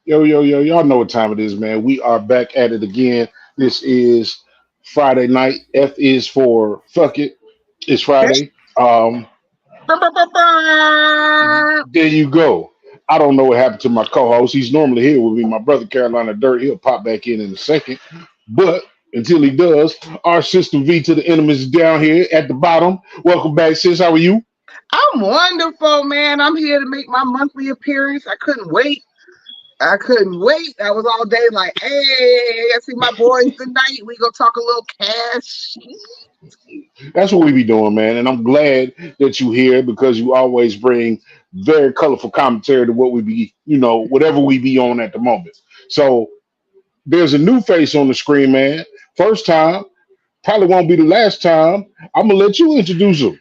Yo, y'all know what time it is, man. We are back at it again. This is Friday night. F is for fuck it. It's Friday. There you go. I don't know what happened to my co-host. He's normally here with me. My brother Carolina Dirt. He'll pop back in a second. But until he does, our sister V to the enemies is down here at the bottom. Welcome back, sis. How are you? I'm wonderful, man. I'm here to make my monthly appearance. I couldn't wait. I was all day like, hey, I see my boys tonight. We gonna talk a little cash. That's what we be doing, man. And I'm glad that you here because you always bring very colorful commentary to what we be, whatever we be on at the moment. So there's a new face on the screen, man. First time, probably won't be the last time. I'm gonna let you introduce him.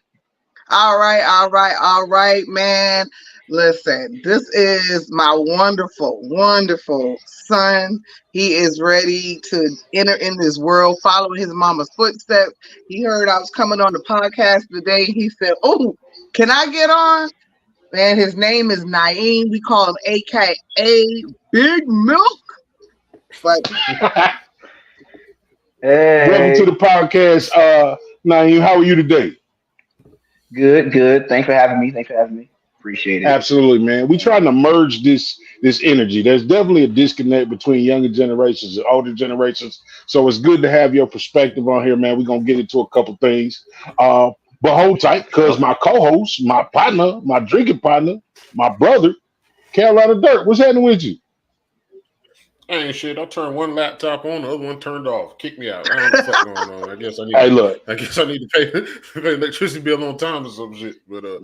All right, man. Listen, this is my wonderful, wonderful son. He is ready to enter in this world, following his mama's footsteps. He heard I was coming on the podcast today. He said, "Oh, can I get on?" Man, his name is Naeem. We call him AKA Big Milk. But hey, welcome to the podcast, Naeem. How are you today? Good. Thanks for having me. Appreciate it. Absolutely, man. We trying to merge this energy. There's definitely a disconnect between younger generations and older generations. So it's good to have your perspective on here, man. We're gonna get into a couple things. But hold tight, because my co-host, my partner, my drinking partner, my brother, Carolina Dirt, what's happening with you? Ain't shit. I turned one laptop on, the other one turned off. Kick me out. I don't know what the fuck going on. I guess I need. I guess I need to pay electricity bill on time or some shit. But it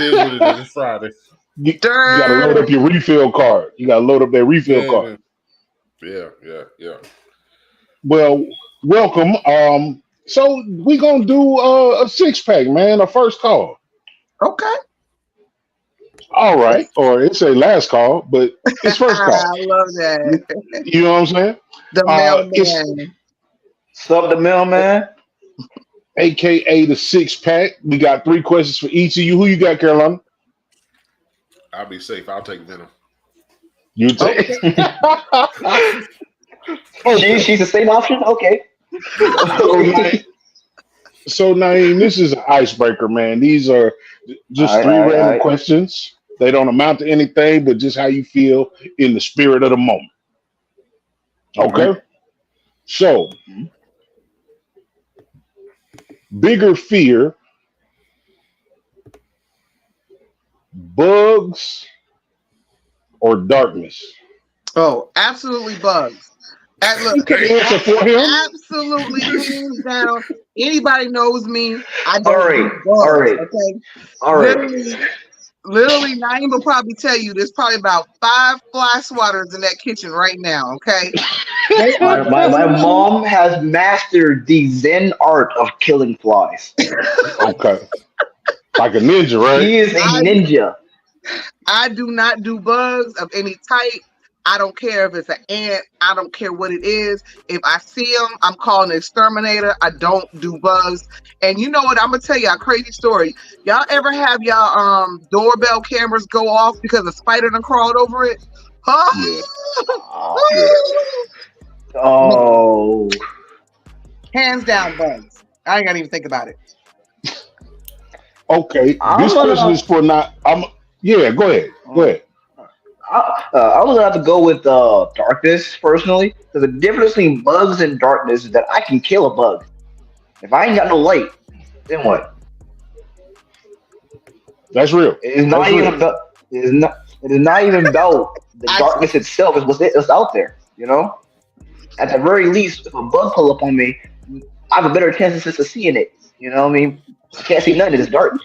is what it is. It's Friday. You gotta load up your refill card. You gotta load up that refill card. Yeah. Well, welcome. So we gonna do a 6-pack, man. A first call. okay. All right, or it's a last call, but it's first call. I love that. You know what I'm saying? The mailman. What's up, the mailman? AKA the 6-pack. We got 3 questions for each of you. Who you got, Carolina? I'll be safe. I'll take Venom. You take. She's the same option. Okay. So Naeem, this is an icebreaker, man. These are just 3 random questions. They don't amount to anything, but just how you feel in the spirit of the moment. Okay? So, bigger fear, bugs or darkness? Oh, absolutely bugs. Look, You can answer for him. absolutely hands down. Anybody knows me. I don't All right. Okay. Literally, Naeem will probably tell you there's probably about 5 fly swatters in that kitchen right now. Okay. My mom has mastered the Zen art of killing flies. Okay. Like a ninja, right? He is a ninja. I do not do bugs of any type. I don't care if it's an ant. I don't care what it is. If I see them, I'm calling an exterminator. I don't do bugs. And you know what? I'm gonna tell you a crazy story. Y'all ever have y'all doorbell cameras go off because a spider done crawled over it? Huh? Yeah. Oh. Hands down bugs. I ain't gotta even think about it. Okay. This question is for not. Yeah. Go ahead. I was gonna have to go with darkness personally, because the difference between bugs and darkness is that I can kill a bug. If I ain't got no light, then what? That's real. It's not even about. It is not even about the darkness itself. It's what's out there. You know. At the very least, if a bug pull up on me, I have a better chance of seeing it. You know what I mean? I can't see nothing. It's dark.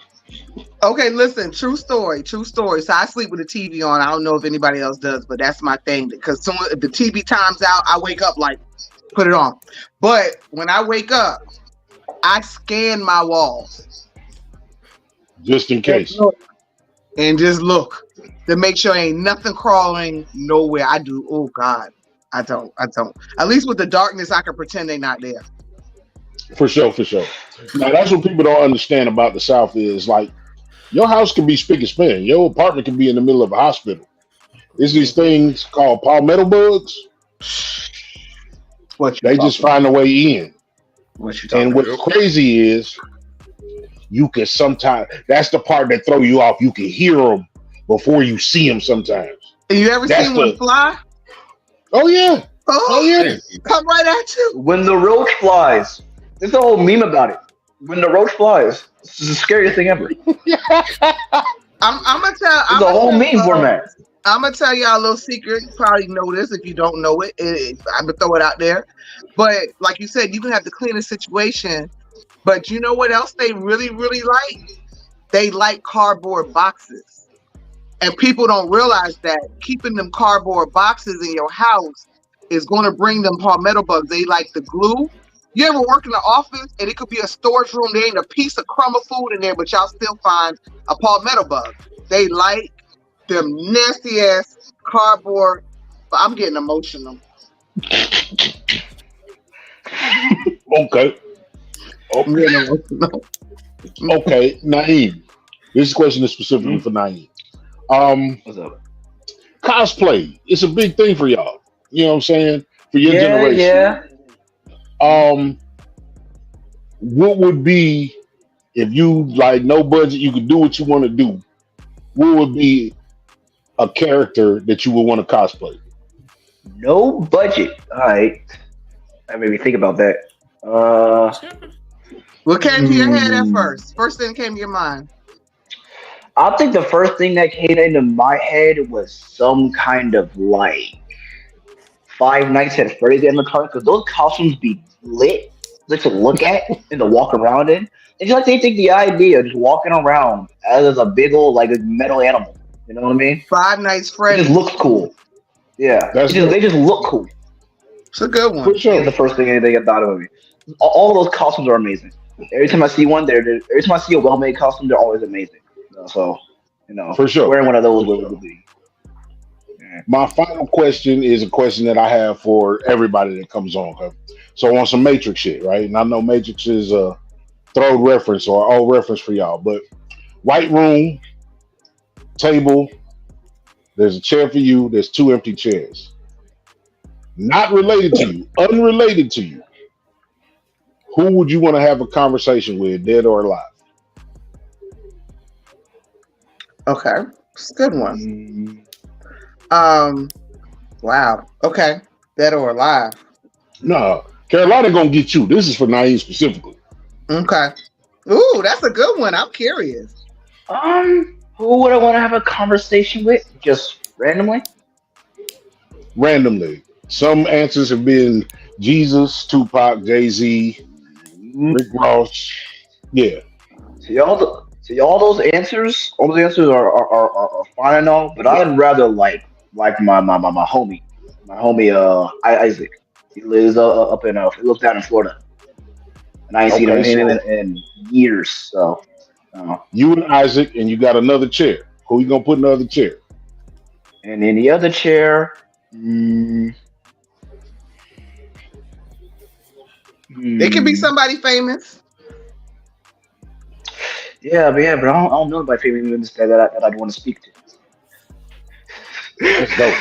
Okay, listen, true story. So I sleep with the TV on. I don't know if anybody else does, but that's my thing. Because if the TV times out, I wake up like, put it on. But when I wake up, I scan my walls. Just in case. And just look to make sure ain't nothing crawling nowhere. I do. Oh, God. I don't. At least with the darkness, I can pretend they're not there. For sure. Now, that's what people don't understand about the South is like, your house can be spick and span. Your apartment can be in the middle of a hospital. It's these things called palmetto bugs. They just find a way in. What you talking and what's crazy is you can sometimes, that's the part that throw you off. You can hear them before you see them sometimes. You ever seen one fly? Oh yeah. Oh yeah. Come right at you. When the roach flies, there's a whole meme about it. When the roach flies, this is the scariest thing ever. I'm gonna tell. The whole meme format. I'm gonna tell y'all a little secret. You probably know this. If you don't know it, I'm gonna throw it out there. But like you said, you can have to clean the situation. But you know what else they really, really like? They like cardboard boxes. And people don't realize that keeping them cardboard boxes in your house is going to bring them palmetto bugs. They like the glue. You ever work in the office and it could be a storage room, there ain't a piece of crumb of food in there, but y'all still find a palmetto bug. They like them nasty ass cardboard. I'm getting emotional. Okay. Okay, Naeem. This question is specifically for Naeem. What's up? Cosplay. It's a big thing for y'all. You know what I'm saying? For your generation. Yeah. What would be, if you like no budget, you could do what you want to do, what would be a character that you would want to cosplay? No budget. All right. I made me think about that. What came to your head at first? First thing that came to your mind? I think the first thing that came into my head was some kind of like Five Nights at Freddy's in the car, because those costumes be lit to look at and to walk around in. It's like they think the idea of just walking around as a big old like a metal animal. You know what I mean? Five Nights Freddy's. It just looks cool. Yeah, they just look cool. It's a good one. For sure. It's the first thing anything about it with me. All of those costumes are amazing. Every time I see one, every time I see a well-made costume, they're always amazing. So, for sure, wearing one of those would be. Yeah. My final question is a question that I have for everybody that comes on. Okay? So on some Matrix shit, right? And I know Matrix is a throw reference or old reference for y'all, but white room, table, there's a chair for you, there's two empty chairs. Not related to you, unrelated to you. Who would you want to have a conversation with, dead or alive? Okay, it's a good one. Wow. Okay, dead or alive? No, Carolina gonna get you. This is for Naeem specifically. Okay. Ooh, that's a good one. I'm curious. Who would I want to have a conversation with? Just randomly? Randomly. Some answers have been Jesus, Tupac, Jay-Z, Rick Ross. Yeah. See all those answers. All those answers are fine and all, but I'd rather like my homie, Isaac. He lives up in he lives down in Florida, and I ain't seen him in years. So you and Isaac, and you got another chair. Who you gonna put in the other chair? And in the other chair, It could be somebody famous. Yeah, but I don't know anybody famous that I'd want to speak to. That's dope.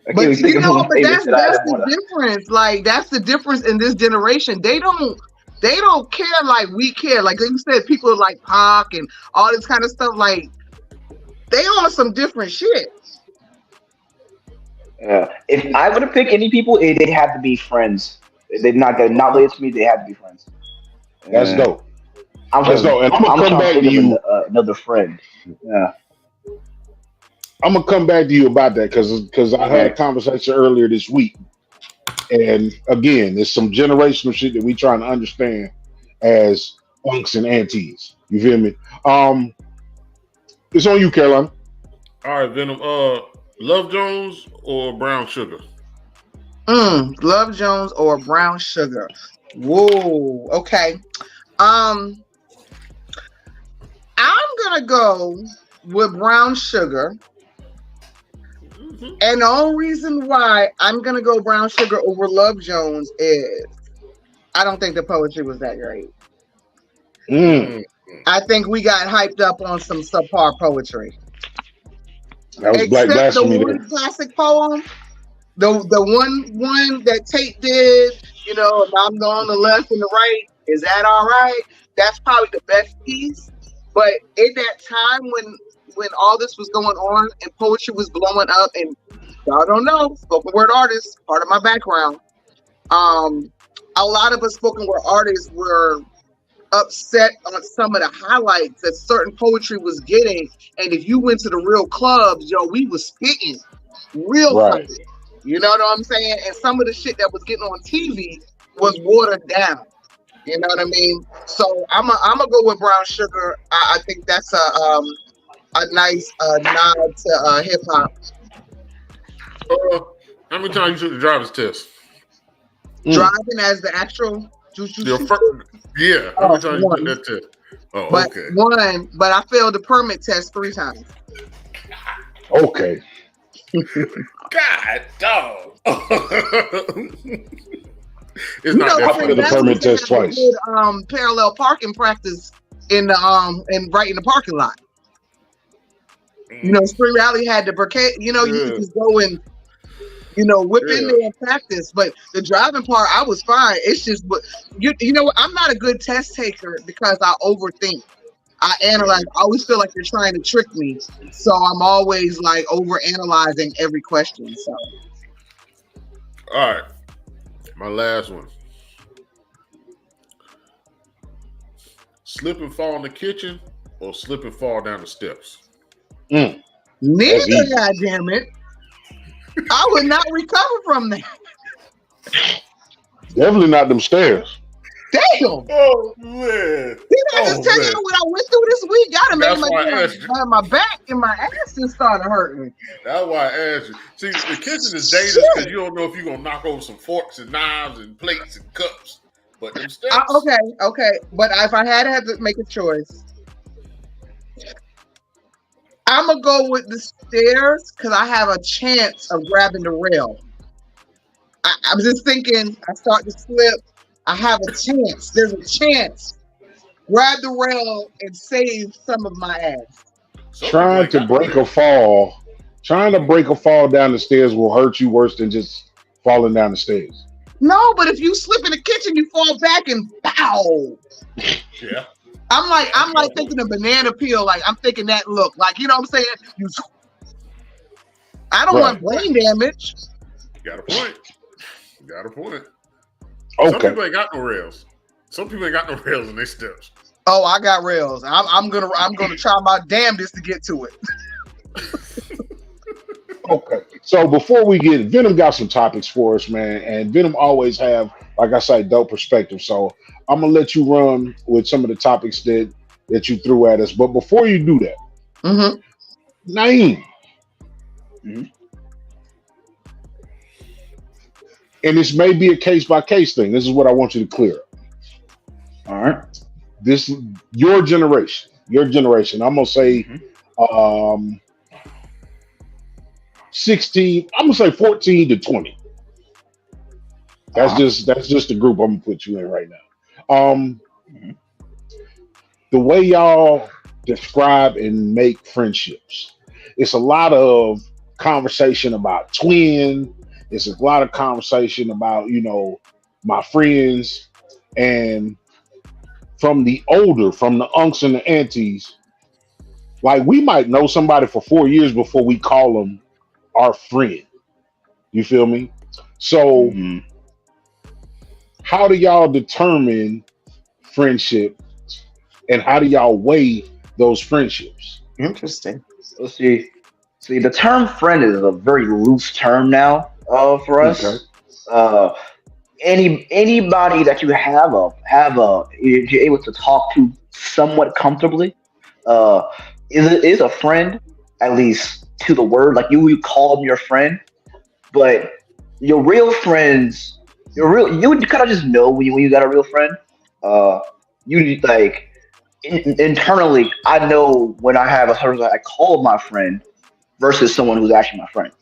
But that's the difference. Like that's the difference in this generation. They don't care like we care. Like you said, people like Pac and all this kind of stuff. Like they on some different shit. If I were to pick any people, they'd have to be friends. They're not related to me. They have to be friends. That's dope. That's dope. And I'm gonna come back to you. Another friend. Yeah. I'm gonna come back to you about that because I had a conversation earlier this week, and again, there's some generational shit that we trying to understand as unks and aunties. You feel me? It's on you, Caroline. All right, Venom. Love Jones or Brown Sugar? Love Jones or Brown Sugar? Whoa. Okay. I'm gonna go with Brown Sugar. And the only reason why I'm gonna go Brown Sugar over Love Jones is I don't think the poetry was that great. I think we got hyped up on some subpar poetry. That was Black Except the Blasphemy one there. classic poem, the one that Tate did, you know, I'm on the left and the right. Is that all right? That's probably the best piece. But in that time when all this was going on and poetry was blowing up, and y'all don't know, spoken word artists, part of my background. A lot of us spoken word artists were upset on some of the highlights that certain poetry was getting, and if you went to the real clubs, yo, we was spitting real Right. fire. You know what I'm saying? And some of the shit that was getting on TV was watered down. You know what I mean? So I'm gonna go with Brown Sugar. I think that's a nice nod to hip hop. How many times you took the driver's test? Driving as the actual. Yeah. How many times you took that test? Oh, but okay. One, but I failed the permit test 3 times. Okay. God, dog. It's You not know, that funny. The permit test twice. Good, parallel parking practice in the right in the parking lot. You know, Spring Valley had the briquette. You know, you could just go and whip in there and practice. But the driving part, I was fine. It's just, but you know, I'm not a good test taker because I overthink. I analyze. I always feel like you're trying to trick me, so I'm always like over analyzing every question. So, all right, my last one. Slip and fall in the kitchen or slip and fall down the steps? Neither, goddamn it. I would not recover from that. Definitely not them stairs. Damn. Oh man. Didn't I just tell you what I went through this week? Gotta make my back and my ass just started hurting. That's why I asked you. See, the kitchen is dangerous because you don't know if you're gonna knock over some forks and knives and plates and cups. But them steps. Okay. But if I had to make a choice, I'm gonna go with the stairs because I have a chance of grabbing the rail. I'm just thinking, I start to slip. I have a chance. There's a chance. Grab the rail and save some of my ass. Trying to break a fall down the stairs will hurt you worse than just falling down the stairs. No, but if you slip in the kitchen, you fall back and pow. Yeah. I'm like thinking a banana peel. Like I'm thinking that look. Like, you know what I'm saying? I don't want brain damage. Got a point. Okay. Some people ain't got no rails. In their steps. Oh, I got rails. I'm gonna try my damnedest to get to it. Okay. So before we get Venom got some topics for us, man, and Venom always have, like I say, dope perspective. So I'm gonna let you run with some of the topics that you threw at us. But before you do that, Naeem. And this may be a case by case thing. This is what I want you to clear up. All right. This your generation. I'm gonna say 16. I'm gonna say 14 to 20. That's just the group I'm gonna put you in right now. The way y'all describe and make friendships, it's a lot of conversation about twin. It's a lot of conversation about, my friends, and from the unks and the aunties, like we might know somebody for 4 years before we call them our friend. You feel me? So how do y'all determine friendship and how do y'all weigh those friendships? Interesting. Let's see. See, the term friend is a very loose term now for us. Okay. Anybody that you you're able to talk to somewhat comfortably is a friend, at least to the word. Like you call them your friend, but your real friends, you kind of just know when you got a real friend. You like internally, I know when I have a person that I call my friend versus someone who's actually my friend.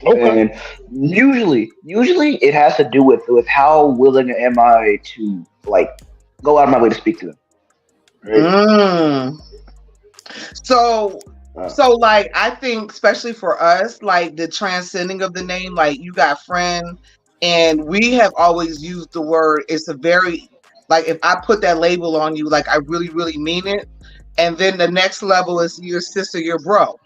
Okay. And usually it has to do with how willing am I to like go out of my way to speak to them. Right? So So, like, I think, especially for us, like the transcending of the name, like you got friend, and we have always used the word. It's a very, like, if I put that label on you, like I really, really mean it. And then the next level is your sister, your bro.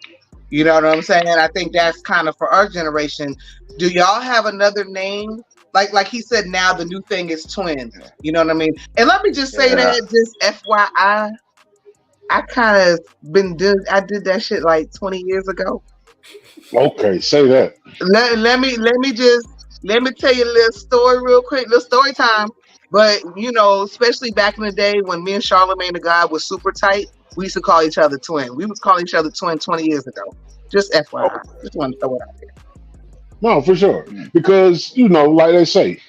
You know what I'm saying? I think that's kind of for our generation. Do y'all have another name? Like he said, now the new thing is twins. You know what I mean? And let me just say that, just FYI, I kind of I did that shit like 20 years ago. Okay, say that. Let me tell you a little story real quick, little story time. But you know, especially back in the day when me and Charlamagne the God was super tight, we used to call each other twin. We was calling each other twin 20 years ago. Just FYI. Just want to throw it out there. No, for sure. Because, you know, like they say,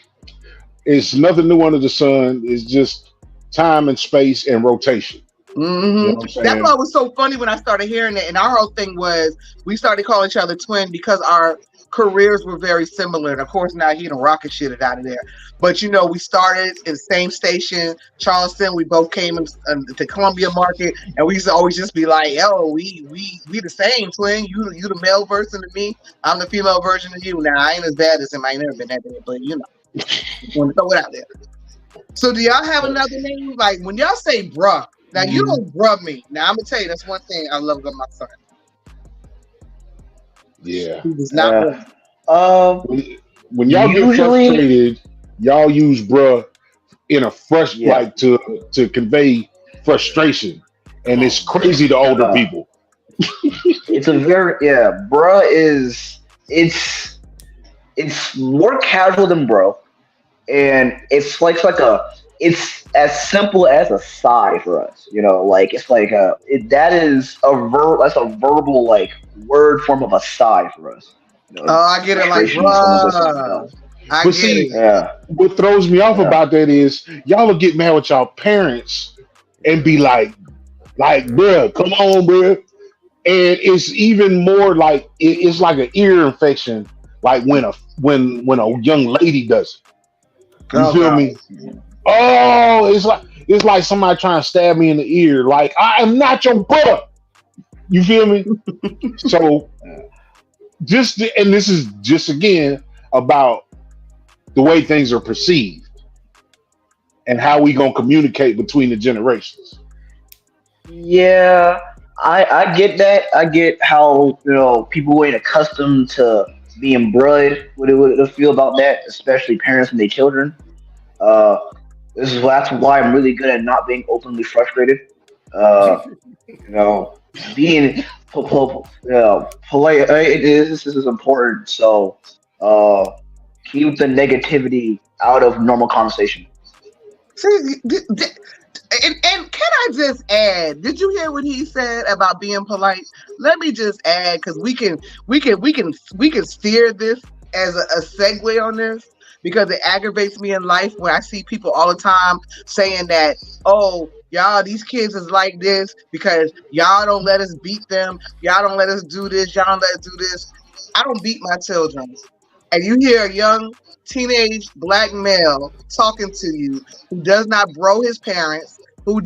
it's nothing new under the sun. It's just time and space and rotation. Mm-hmm. You know that's why it was so funny when I started hearing it. And our whole thing was we started calling each other twin because our careers were very similar. And of course, now he done rocket shit out of there. But you know, we started in the same station, Charleston. We both came to Columbia Market, and we used to always just be like, "Yo, we the same twin. You the male version of me. I'm the female version of you." Now I ain't as bad as him. I ain't never been that bad, but you know, want to throw it out there. So do y'all have another name? Like when y'all say bruh, now you don't bruh me. Now I'm gonna tell you that's one thing I love about my son. Yeah. He does not when y'all get frustrated, y'all use bruh in a like to convey frustration. And it's crazy to older people. It's a very bruh is it's more casual than bro. And it's like it's as simple as a sigh for us, you know, like it's like that's a verbal like word form of a sigh for us. You know, I get it, like bruh. But see, what throws me off about that is y'all will get mad with y'all parents and be like, bruh, come on, bruh. And it's even more like it's like an ear infection, like when a young lady does it. You feel me? Oh, it's like somebody trying to stab me in the ear. Like I am not your brother. You feel me? So and this is just again about the way things are perceived and how we gonna communicate between the generations. Yeah, I get that. I get how, you know, people ain't accustomed to being bruh. What they feel about that, especially parents and their children. That's why I'm really good at not being openly frustrated. You know, being polite. This is important. So keep the negativity out of normal conversation. See, and can I just add? Did you hear what he said about being polite? Let me just add, because we can steer this as a segue on this, because it aggravates me in life when I see people all the time saying that, oh, y'all, these kids is like this because y'all don't let us beat them. Y'all don't let us do this. Y'all don't let us do this. I don't beat my children. And you hear a young teenage black male talking to you who does not bro his parents, who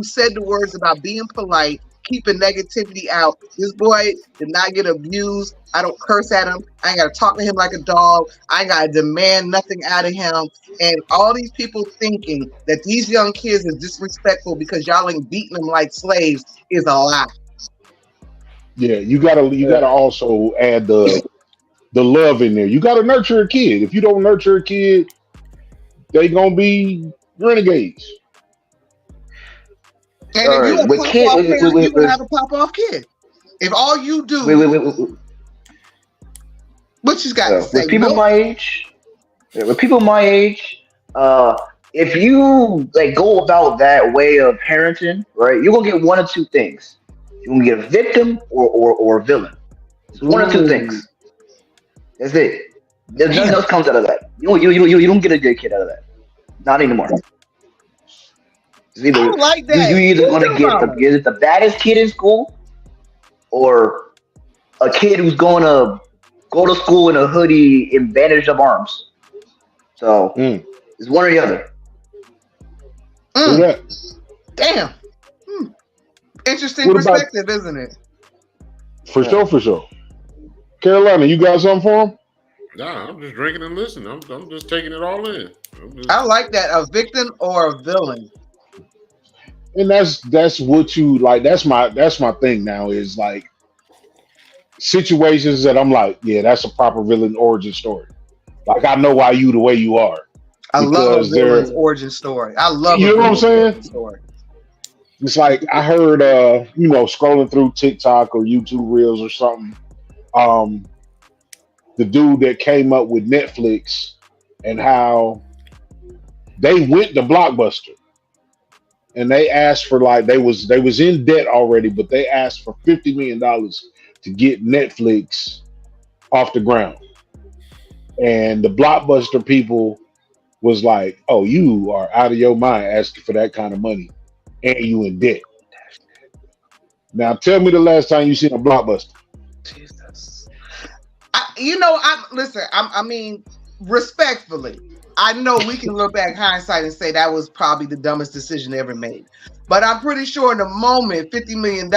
said the words about being polite, keeping negativity out. This boy did not get abused. I don't curse at him. I ain't got to talk to him like a dog. I ain't got to demand nothing out of him. And all these people thinking that these young kids are disrespectful because y'all ain't beating them like slaves is a lie. Yeah, you gotta also add the love in there. You gotta nurture a kid. If you don't nurture a kid, they gonna be renegades. And if you're gonna have a pop-off kid. If all you do what you got to say? With people my age, if you like go about that way of parenting, right, you're gonna get one of two things. You're gonna get a victim or a villain. It's one of two things. That's it. There's nothing else comes out of that. You don't get a good kid out of that. Not anymore. I don't like that. You're either gonna get the baddest kid in school, or a kid who's going to go to school in a hoodie and bandaged up arms. So it's one or the other. Damn. Interesting perspective, isn't it? For sure, for sure. Carolina, you got something for him? Nah, I'm just drinking and listening. I'm just taking it all in. I like that. A victim or a villain. And that's what you like. That's my thing now is like situations that I'm like, yeah, that's a proper villain origin story. Like I know why you the way you are. I love a villain's origin story. I love you know what I'm saying? Story. It's like I heard scrolling through TikTok or YouTube Reels or something. The dude that came up with Netflix and how they went to Blockbuster and they asked for like they was in debt already, but they asked for $50 million to get Netflix off the ground. And the Blockbuster people was like, "Oh, you are out of your mind asking for that kind of money, and you in debt." Now, tell me the last time you seen a Blockbuster. Jesus, I mean, respectfully, I know we can look back hindsight and say that was probably the dumbest decision ever made, but I'm pretty sure in the moment, $50 million.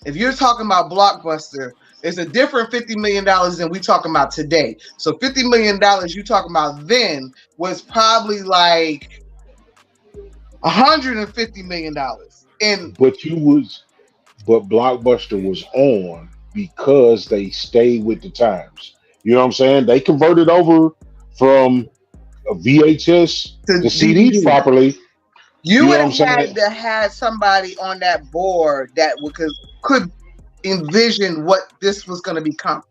If you're talking about Blockbuster, it's a different $50 million than we talking about today. So $50 million you talking about then was probably like $150 million. But Blockbuster was on because they stayed with the times. You know what I'm saying? They converted over from a VHS to CDs properly. You would have had to have somebody on that board that could envision what this was going to become,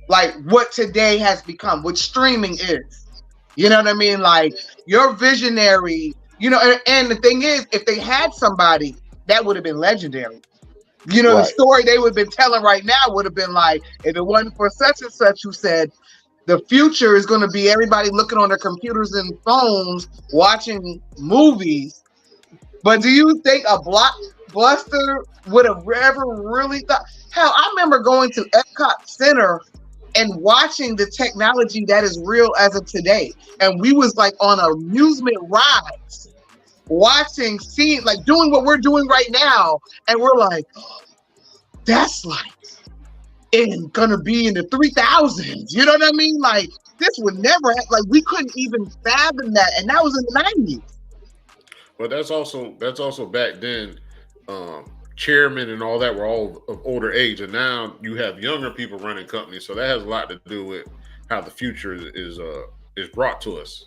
like what today has become, what streaming is. You know what I mean? Like your visionary, and the thing is, if they had somebody, that would have been legendary. Right. The story they would have been telling right now would have been like, if it wasn't for such and such who said, the future is going to be everybody looking on their computers and phones, watching movies. But do you think a Blockbuster would have ever really thought? Hell, I remember going to Epcot Center and watching the technology that is real as of today. And we was like on amusement rides, seeing, like doing what we're doing right now. And we're like, that's like, gonna be in the 3000s. You know what I mean? Like this would never happen. Like we couldn't even fathom that. And that was in the 90s. But that's also back then, chairmen and all that were all of older age, and now you have younger people running companies, so that has a lot to do with how the future is brought to us.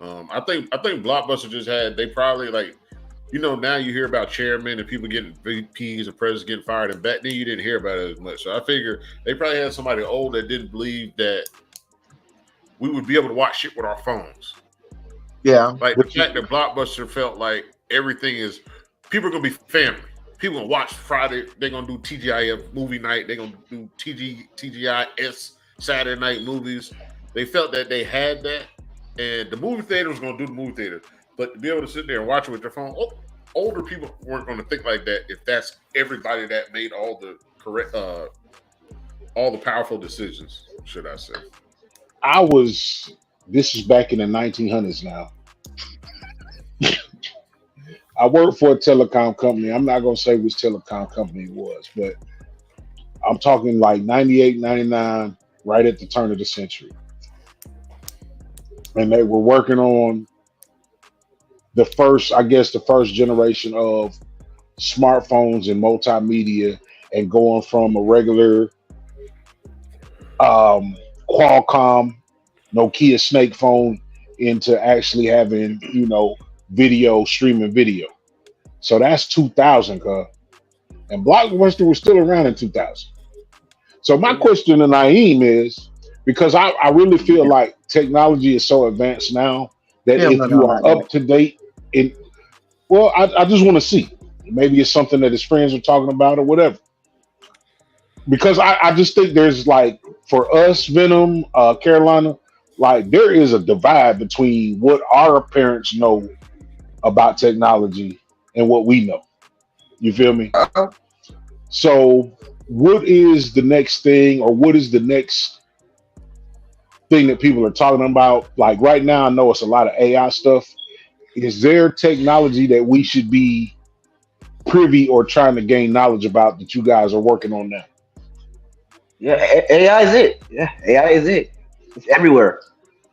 I think Blockbuster just they probably now you hear about chairmen and people getting VPs and presidents getting fired, and back then you didn't hear about it as much. So I figure they probably had somebody old that didn't believe that we would be able to watch shit with our phones. Yeah. Like the fact that Blockbuster felt like everything is, people are going to be family. People going to watch Friday. They're going to do TGIF movie night. They're going to do TGIS Saturday night movies. They felt that they had that. And the movie theater was going to do the movie theater. But to be able to sit there and watch it with your phone, older people weren't going to think like that if that's everybody that made all the correct, all the powerful decisions, should I say. This is back in the 1900s now. I worked for a telecom company. I'm not going to say which telecom company it was, but I'm talking like 98, 99, right at the turn of the century. And they were working on the first generation of smartphones and multimedia, and going from a regular Qualcomm Nokia Snake phone into actually having, streaming video. So that's 2000, and Blockbuster was still around in 2000. So my question to Naeem is, because I really feel like technology is so advanced now that if you are up to date, I just want to see. Maybe it's something that his friends are talking about or whatever. Because I just think there's like, for us, Venom, Carolina, like there is a divide between what our parents know about technology and what we know. You feel me? So what is the next thing, or what is the next thing that people are talking about? Like right now, I know it's a lot of AI stuff. Is there technology that we should be privy or trying to gain knowledge about that you guys are working on now? Yeah, AI is it. Yeah, AI is it. It's everywhere.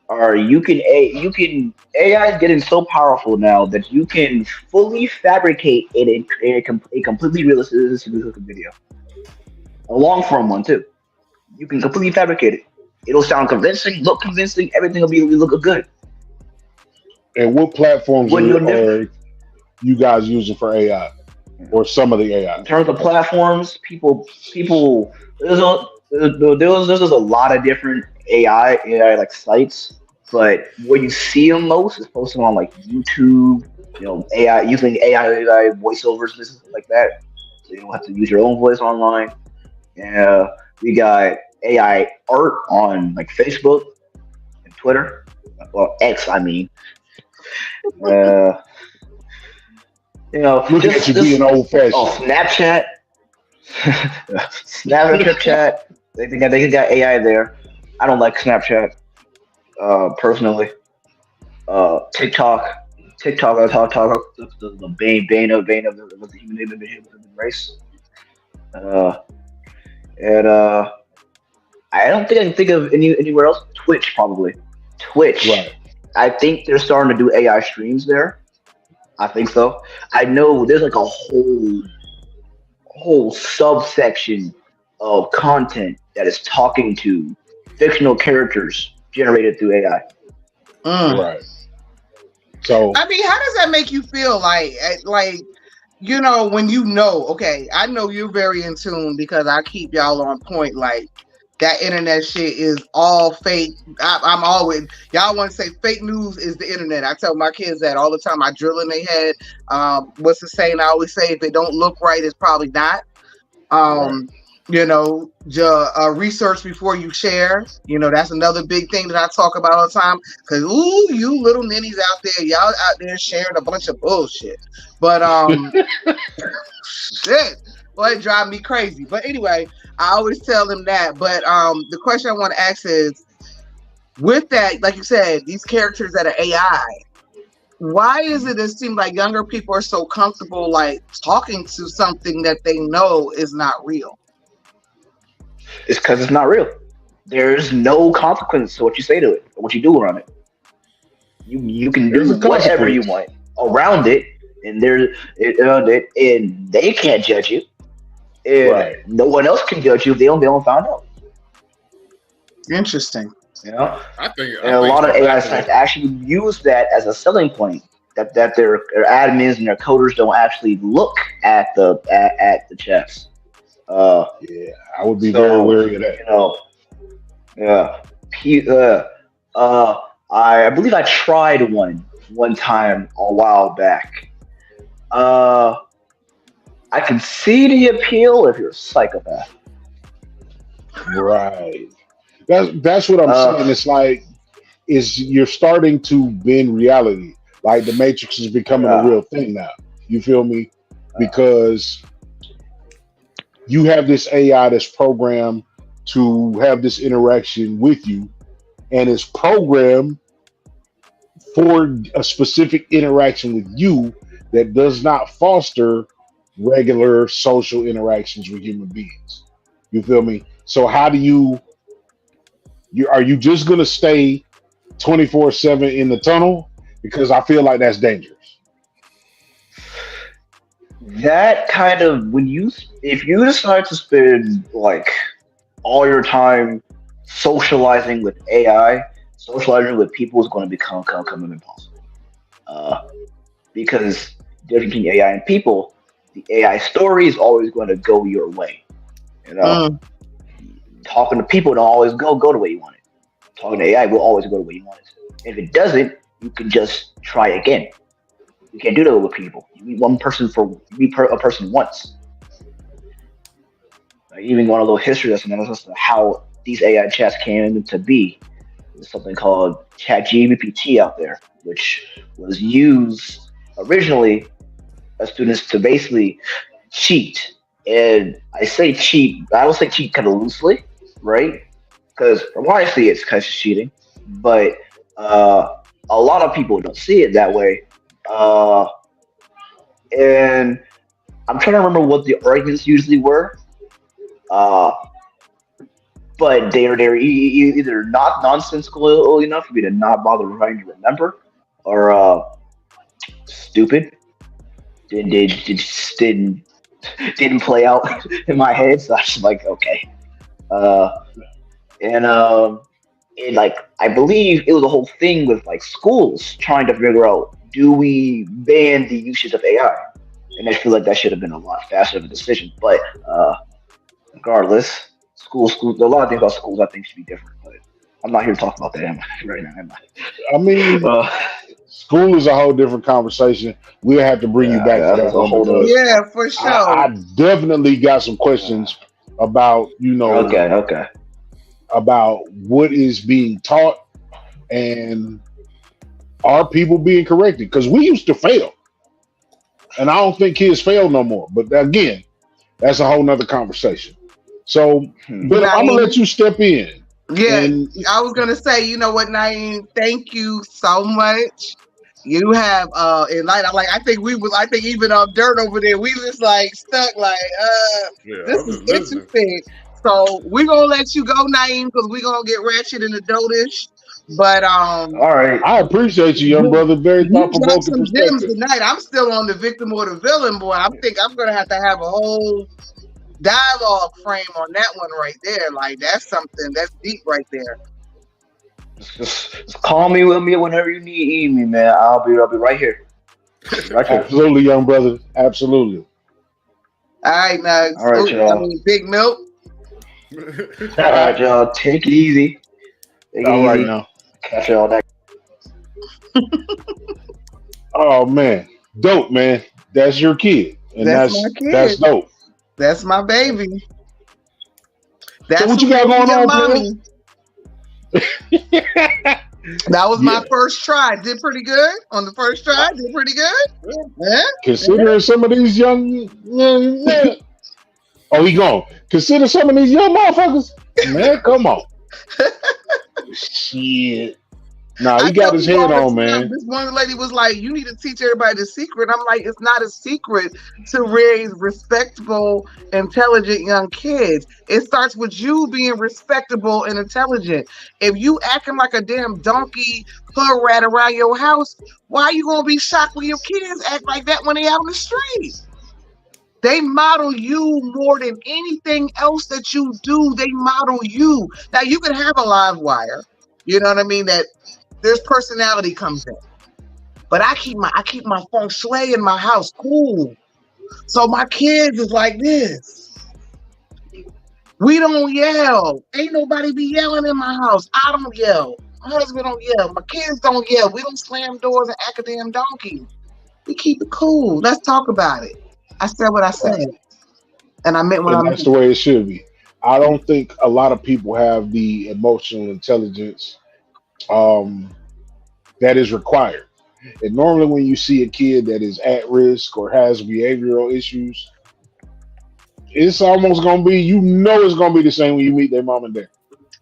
Or you can AI is getting so powerful now that you can fully fabricate it and create a completely realistic video, a long form one too. You can completely fabricate it. It'll sound convincing, look convincing. Everything will look good. And what platforms When you're different. are you guys using for AI, or some of the In AI? terms of platforms, people there's just a lot of different AI like sites, but where you see them most is posted on like YouTube. You know, AI using AI voiceovers and stuff like that, so you don't have to use your own voice online. Yeah, we got AI art on like Facebook and Twitter, well X, I mean. Uh, you know, Look at you being just old oh fashioned. Snapchat, Snapchat. They got AI there. I don't like Snapchat personally. TikTok, TikTok. I talk the bane of the human race. Uh, and I don't think I can think of anywhere else. Twitch probably. Twitch. Right. I think they're starting to do AI streams there. I think so. I know there's like a whole subsection of content that is talking to fictional characters generated through AI. Right. So I mean, how does that make you feel? Like you know, when you know, okay, I know you're very in tune because I keep y'all on point. Like that internet shit is all fake. I'm always y'all want to say fake news is the internet. I tell my kids that all the time. I drill in their head. What's the saying? I always say if it don't look right, it's probably not. right. You know, research before you share. You know, that's another big thing that I talk about all the time. Cause ooh, you little ninnies out there, y'all out there sharing a bunch of bullshit. But shit, boy, it drive me crazy. But anyway, I always tell them that. But the question I want to ask is, with that, like you said, these characters that are AI, why is it seems like younger people are so comfortable like talking to something that they know is not real? It's because it's not real. There's no consequence to what you say to it or what you do around it. You can There's do a whatever you consequence. want around it, and and they can't judge you, and Right. no one else can judge you if they don't find out. Interesting. You know, I and a think lot of for AI lack of sites it, actually use that as a selling point. That their admins and their coders don't actually look at the chats. Uh, Yeah, I would be very so wary of that. you know, yeah. P- uh, uh, I believe I tried one time a while back. Uh, I can see the appeal if you're a psychopath. Right. That's what I'm saying. Uh, It's like is you're starting to bend reality. Like the Matrix is becoming a yeah, real thing now. You feel me? uh, Because you have this AI that's programmed to have this interaction with you, and it's programmed for a specific interaction with you that does not foster regular social interactions with human beings. You feel me? So how do you are you just gonna stay 24/7 in the tunnel? Because I feel like that's dangerous. that kind of when you if you decide to spend like all your time socializing with AI, socializing with people is going to become impossible. Uh, because difference between AI and people, the AI story is always going to go your way. You know, Mm, talking to people don't always go the way you want it. Talking to AI will always go the way you want it to. If it doesn't, you can just try again. You can't do that with people. You meet one person a person once. Like, even going a little history lesson as to how these AI chats came to be. There's something called ChatGPT out there, which was used originally as students to basically cheat. And I say cheat, I don't say cheat kind of loosely, right? Because from what I see, it's kind of cheating. But uh, a lot of people don't see it that way. Uh, and I'm trying to remember what the arguments usually were. Uh, but they're either not nonsensical enough for me to not bother trying to remember, or stupid. They just didn't play out in my head. So I was like, okay. Uh, and like I believe it was a whole thing with like schools trying to figure out, do we ban the usage of AI? And I feel like that should have been a lot faster of a decision. But regardless, a lot of things about schools I think should be different. But I'm not here to talk about that right now. Am I? I mean, school is a whole different conversation. We'll have to bring you back to that one. Yeah, for sure. I definitely got some questions about, Okay. about what is being taught and are people being corrected? Because we used to fail. And I don't think kids fail no more. But again, that's a whole nother conversation. So, but I'm going to let you step in. Yeah, I was going to say, you know what, Naeem, thank you so much. You have enlightened. Like I think even Dirt over there, we just like stuck like this is interesting. So we're gonna let you go, Naeem, because we're gonna get ratchet in the dotish. But all right, I appreciate you, young brother. Very thought-provoking some gems tonight. I'm still on the victim or the villain, boy. I think I'm gonna have to have a whole dialogue frame on that one right there. Like that's something that's deep right there. Just call me with me whenever you need me, man. I'll be right here. Absolutely, young brother. Absolutely. All right, now. All right, y'all. Big Milk. All right, y'all. Take it easy. All right now. Catch y'all next. Oh man, dope, man. That's your kid, and that's my kid. That's dope. That's my baby. That's so what you got going on, mommy? That was my first try. Did pretty good on the first try. Did pretty good. Yeah. Considering some of these young, oh, he gone. Consider some of these young motherfuckers, man. Come on, shit. Nah, he got his head on, man. This one lady was like, "You need to teach everybody the secret." I'm like, "It's not a secret to raise respectable, intelligent young kids. It starts with you being respectable and intelligent. If you acting like a damn donkey hood rat around your house, why are you gonna be shocked when your kids act like that when they out in the street? They model you more than anything else that you do. They model you. Now you can have a live wire, you know what I mean? That there's personality comes in, but I keep my feng shui in my house cool. So my kids is like this. We don't yell. Ain't nobody be yelling in my house. I don't yell. My husband don't yell. My kids don't yell. We don't slam doors and act a damn donkey. We keep it cool. Let's talk about it. I said what I said, and I meant what I meant. That's the way it should be. I don't think a lot of people have the emotional intelligence that is required. And normally when you see a kid that is at risk or has behavioral issues, it's almost going to be, it's going to be the same when you meet their mom and dad.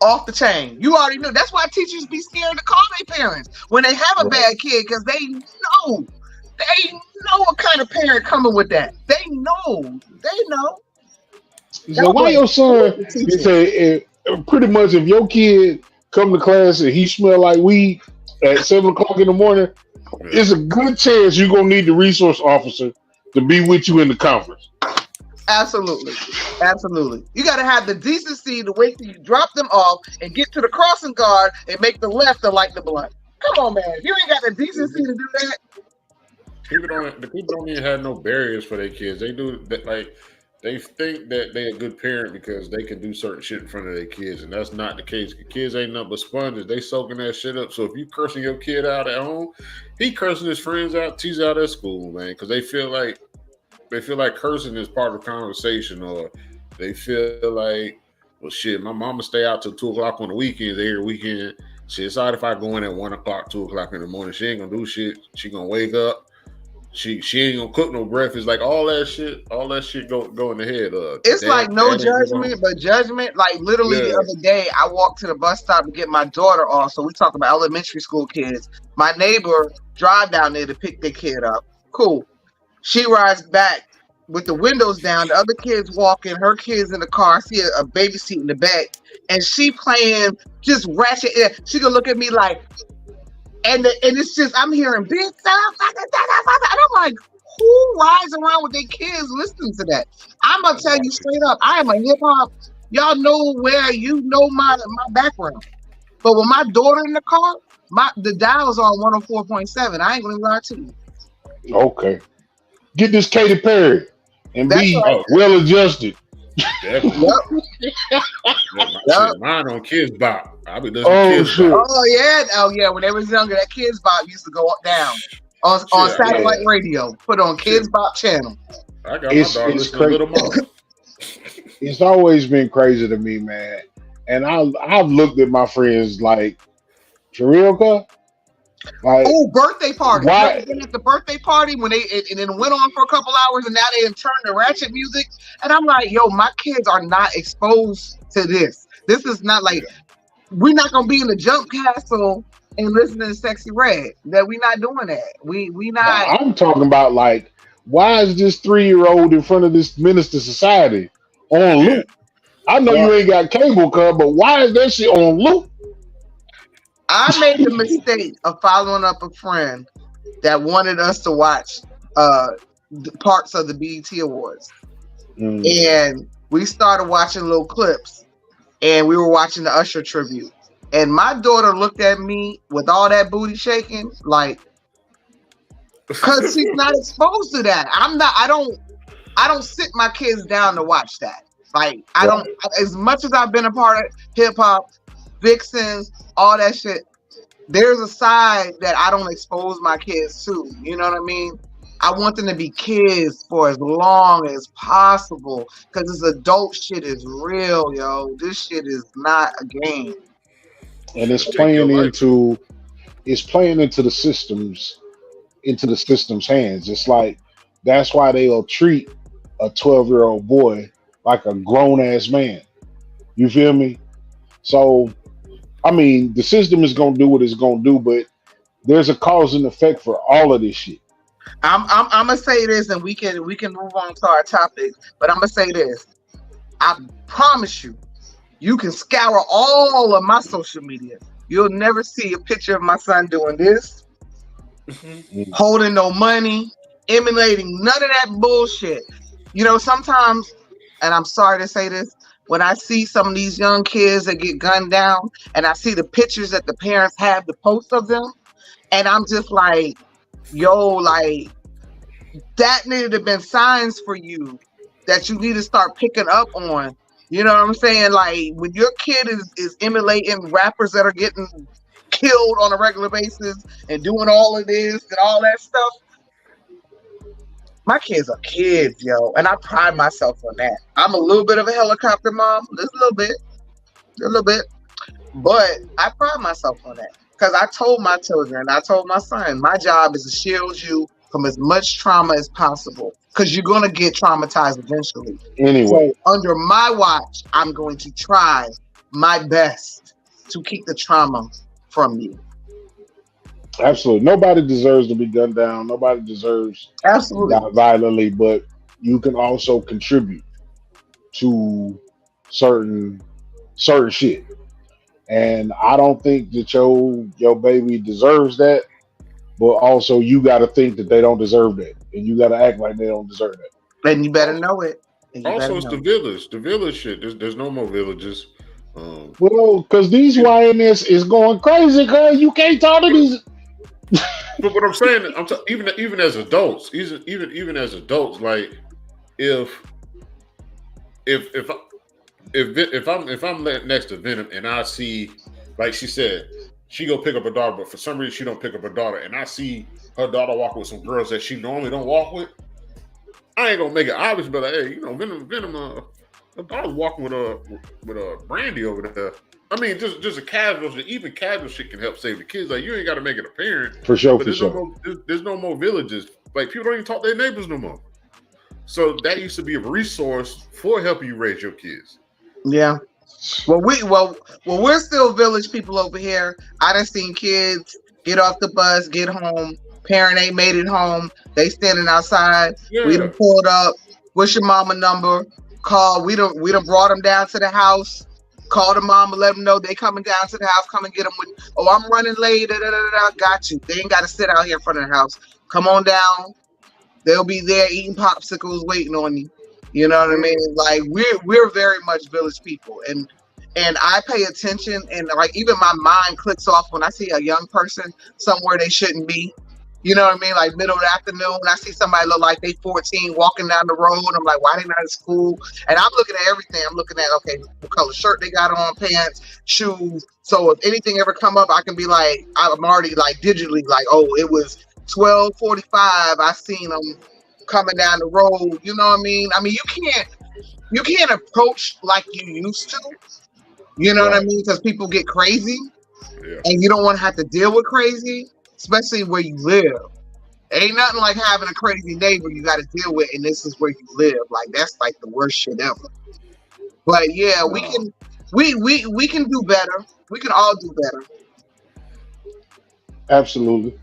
Off the chain. You already knew. That's why teachers be scared to call their parents when they have a bad kid, because they know what kind of parent coming with that. They know. So why your son, you say, pretty much if your kid come to class and he smell like weed at 7:00 in the morning, it's a good chance you're going to need the resource officer to be with you in the conference. Absolutely. You got to have the decency to wait till you drop them off and get to the crossing guard and make the left to light the blunt. Come on, man. If you ain't got the decency to do that. The people don't even have no barriers for their kids. They do that, like they think that they're a good parent because they can do certain shit in front of their kids, and that's not the case. The kids ain't nothing but sponges. They soaking that shit up. So if you cursing your kid out at home, he cursing his friends out, tease out at school, man, because they feel like cursing is part of the conversation, or they feel like, well, shit, my mama stay out till 2:00 on the weekends every weekend. Shit, it's all right if I go in at 1:00, 2:00 in the morning. She ain't gonna do shit. She gonna wake up. She ain't gonna cook no breakfast. Like all that shit go in the head. It's like no judgment, but judgment. Like literally the other day, I walked to the bus stop to get my daughter off. So we talk about elementary school kids. My neighbor drive down there to pick their kid up. Cool. She rides back with the windows down. The other kids walking, her kids in the car. I see a baby seat in the back, and she playing just ratchet. She gonna look at me like, and it's just I'm hearing big sound, and I'm like, who rides around with their kids listening to that? I'm gonna tell you straight up, I am a hip hop. Y'all know where you know my background, but with my daughter in the car, the dial's on 104.7. I ain't gonna lie to you. Okay, get this Katy Perry and That's be right. well adjusted. Definitely. Yep. Mine on Kids Bop. I be listening to Kids Bop. Oh yeah. When they was younger, that Kids Bop used to go down on satellite radio. Put on Kids Bop channel. I got my daughter listening to Little Mama. It's always been crazy to me, man. And I've looked at my friends like, for real, cuz? Like, birthday party. Why? Been at the birthday party when and then went on for a couple hours, and now they have turned to ratchet music. And I'm like, yo, my kids are not exposed to this. This is not like we're not gonna be in the jump castle and listening to Sexy Red. That we not doing that. We not. I'm talking about like, why is this 3-year-old in front of this minister society on loop? I know you ain't got cable, cuz, but why is that shit on loop? I made the mistake of following up a friend that wanted us to watch parts of the BET Awards. And we started watching little clips, and we were watching the Usher tribute. And my daughter looked at me with all that booty shaking, like, because she's not exposed to that. I don't sit my kids down to watch that. Like, I don't, as much as I've been a part of hip hop, Vixens, all that shit, there's a side that I don't expose my kids to. You know what I mean? I want them to be kids for as long as possible, because this adult shit is real, yo. This shit is not a game. And it's playing into the system's hands. It's like, that's why they'll treat a 12-year-old boy like a grown-ass man. You feel me? So, I mean, the system is gonna do what it's gonna do, but there's a cause and effect for all of this shit. I'm gonna say this, and we can move on to our topic. But I'm gonna say this: I promise you, you can scour all of my social media. You'll never see a picture of my son doing this, holding no money, emulating none of that bullshit. You know, sometimes, and I'm sorry to say this, when I see some of these young kids that get gunned down, and I see the pictures that the parents have to post of them, and I'm just like, yo, like, that needed to have been signs for you that you need to start picking up on. You know what I'm saying? Like, when your kid is emulating rappers that are getting killed on a regular basis and doing all of this and all that stuff, my kids are kids, yo, and I pride myself on that. I'm a little bit of a helicopter mom, just a little bit, but I pride myself on that, because I told my children, I told my son, my job is to shield you from as much trauma as possible, because you're gonna get traumatized eventually. Anyway, so under my watch, I'm going to try my best to keep the trauma from you. Absolutely. Nobody deserves to be gunned down. Nobody deserves to die violently, but you can also contribute to certain shit. And I don't think that your baby deserves that, but also you got to think that they don't deserve that, and you got to act like they don't deserve that. And you better know it. Also, it's the village shit. There's no more villages. Well, because these YNS is going crazy, because you can't talk to these. But what I'm saying, even as adults, even as adults, like if I'm next to Venom and I see, like she said, she go pick up her daughter, but for some reason she don't pick up her daughter, and I see her daughter walking with some girls that she normally don't walk with, I ain't gonna make it obvious, but like, hey, you know, Venom, her daughter's walking with a Brandy over there. I mean, just a casual, even casual shit can help save the kids. Like, you ain't got to make it apparent. For sure, there's no more villages. Like, people don't even talk to their neighbors no more. So that used to be a resource for helping you raise your kids. Yeah. Well, we're still village people over here. I done seen kids get off the bus, get home. Parent ain't made it home. They standing outside. Yeah. We done pulled up. What's your mama number? Call. We done brought them down to the house. Call the mama, let them know they coming down to the house. Come and get them. Oh, I'm running late. Da, da, da, da. Got you. They ain't got to sit out here in front of the house. Come on down. They'll be there eating popsicles, waiting on you. You know what I mean? Like we're very much village people, and I pay attention, and like even my mind clicks off when I see a young person somewhere they shouldn't be. You know what I mean? Like middle of the afternoon, I see somebody look like they 14 walking down the road. I'm like, why they not at school? And I'm looking at everything. I'm looking at, okay, what color shirt they got on, pants, shoes. So if anything ever come up, I can be like, I'm already like digitally like, oh, it was 12:45. I seen them coming down the road. You know what I mean? I mean, you can't approach like you used to. You know what I mean? Because people get crazy, and you don't want to have to deal with crazy. Especially where you live. Ain't nothing like having a crazy neighbor you got to deal with, and this is where you live. Like that's like the worst shit ever. But yeah, we can do better. We can all do better. Absolutely.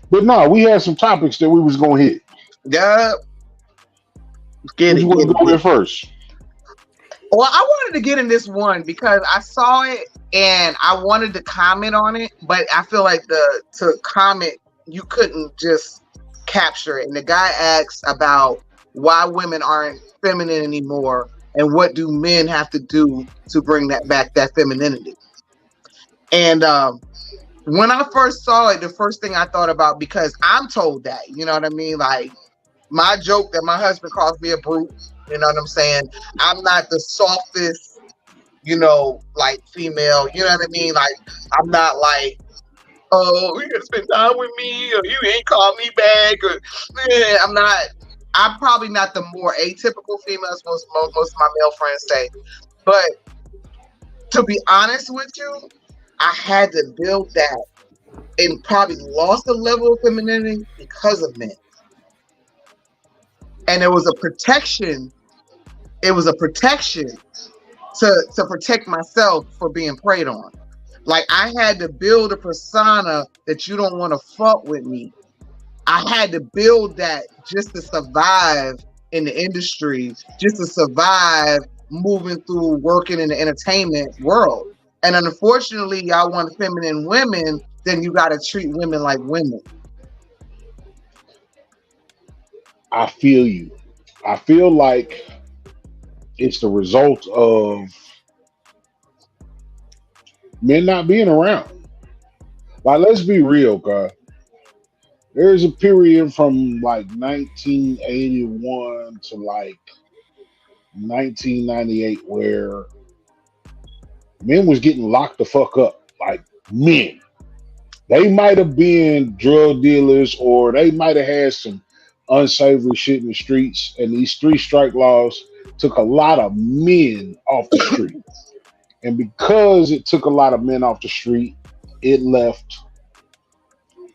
But no, we had some topics that we was gonna hit. Yeah. You want to go there first? Well, I wanted to get in this one because I saw it and I wanted to comment on it, but I feel like to comment, you couldn't just capture it. And the guy asks about why women aren't feminine anymore and what do men have to do to bring that back, that femininity. And when I first saw it, the first thing I thought about, because I'm told that, you know what I mean? Like my joke that my husband calls me a brute. You know what I'm saying? I'm not the softest, you know, like female. You know what I mean? Like, I'm not like, oh, you gonna spend time with me, or you ain't call me back, or I'm not. I'm probably not the more atypical female, as most of my male friends say. But to be honest with you, I had to build that and probably lost a level of femininity because of men. And it was a protection. It was a protection to protect myself for being preyed on. Like I had to build a persona that you don't want to fuck with me. I had to build that just to survive in the industry, just to survive moving through working in the entertainment world. And unfortunately, y'all want feminine women, then you got to treat women like women. I feel you. I feel like it's the result of men not being around. Like, let's be real, guys. There's a period from like 1981 to like 1998 where men was getting locked the fuck up. Like men. They might have been drug dealers or they might have had some unsavory shit in the streets, and these 3-strike laws took a lot of men off the street. And because it took a lot of men off the street, it left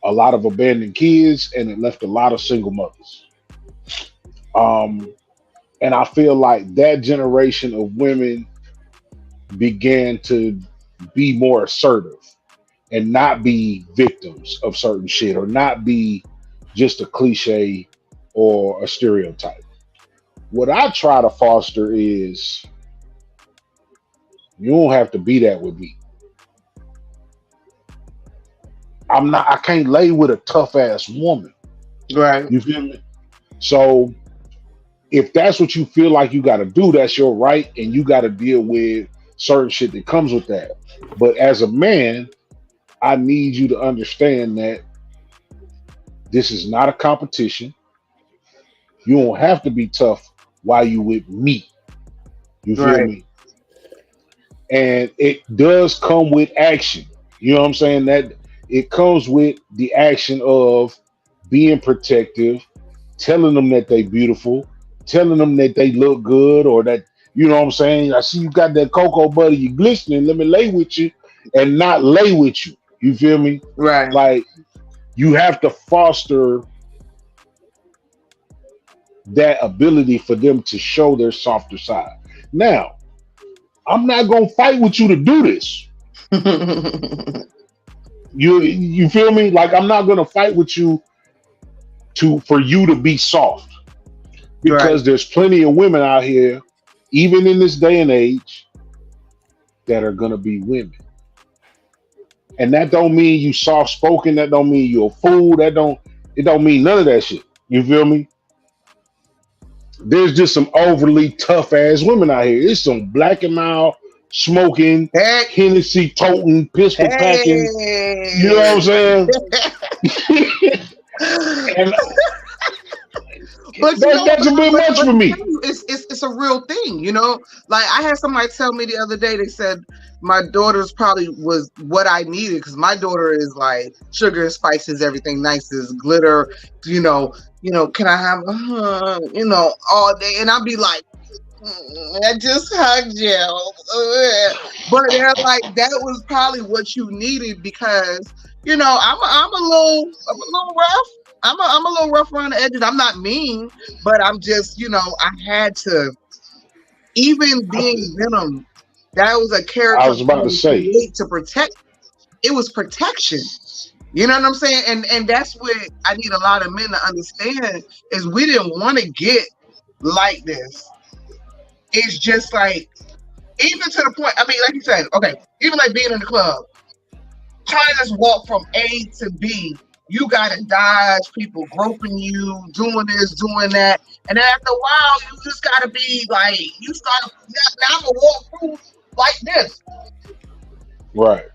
a lot of abandoned kids and it left a lot of single mothers. And I feel like that generation of women began to be more assertive and not be victims of certain shit or not be just a cliche or a stereotype. What I try to foster is you don't have to be that with me. I can't lay with a tough ass woman. Right. You feel me? So if that's what you feel like you got to do, that's your right. And you got to deal with certain shit that comes with that. But as a man, I need you to understand that this is not a competition. You don't have to be tough while you with me. You feel me? And it does come with action. You know what I'm saying? That it comes with the action of being protective, telling them that they beautiful, telling them that they look good, or that, you know what I'm saying? I see you got that cocoa butter, you glistening, let me lay with you, and not lay with you. You feel me? Right. Like, you have to foster that ability for them to show their softer side. Now, I'm not gonna fight with you to do this. You feel me? Like, I'm not gonna fight with you for you to be soft. because there's plenty of women out here, even in this day and age, that are gonna be women. And that don't mean you soft spoken. That don't mean you're a fool. It don't mean none of that shit. You feel me? There's just some overly tough ass women out here. It's some black and mild smoking, Hennessy toting, pistol packing. You know what I'm saying? And but that's a bit much for me. It's a real thing, you know. Like I had somebody tell me the other day. They said my daughter's probably was what I needed because my daughter is like sugar and spices, everything nice is glitter. You know. Can I have all day? And I'll be like, I just hugged you. But they're like, that was probably what you needed because I'm a little rough. I'm a little rough around the edges. I'm not mean, but I'm just, I had to, even being Venom, that was a character I was about to say to protect. It was protection. You know what I'm saying? And that's what I need a lot of men to understand is we didn't want to get like this. It's just like, even to the point, I mean, like you said, okay, even like being in the club, trying to just walk from A to B, you gotta dodge people groping you, doing this, doing that. And then after a while, you just gotta be like, you start, now I'm gonna walk through like this. Right.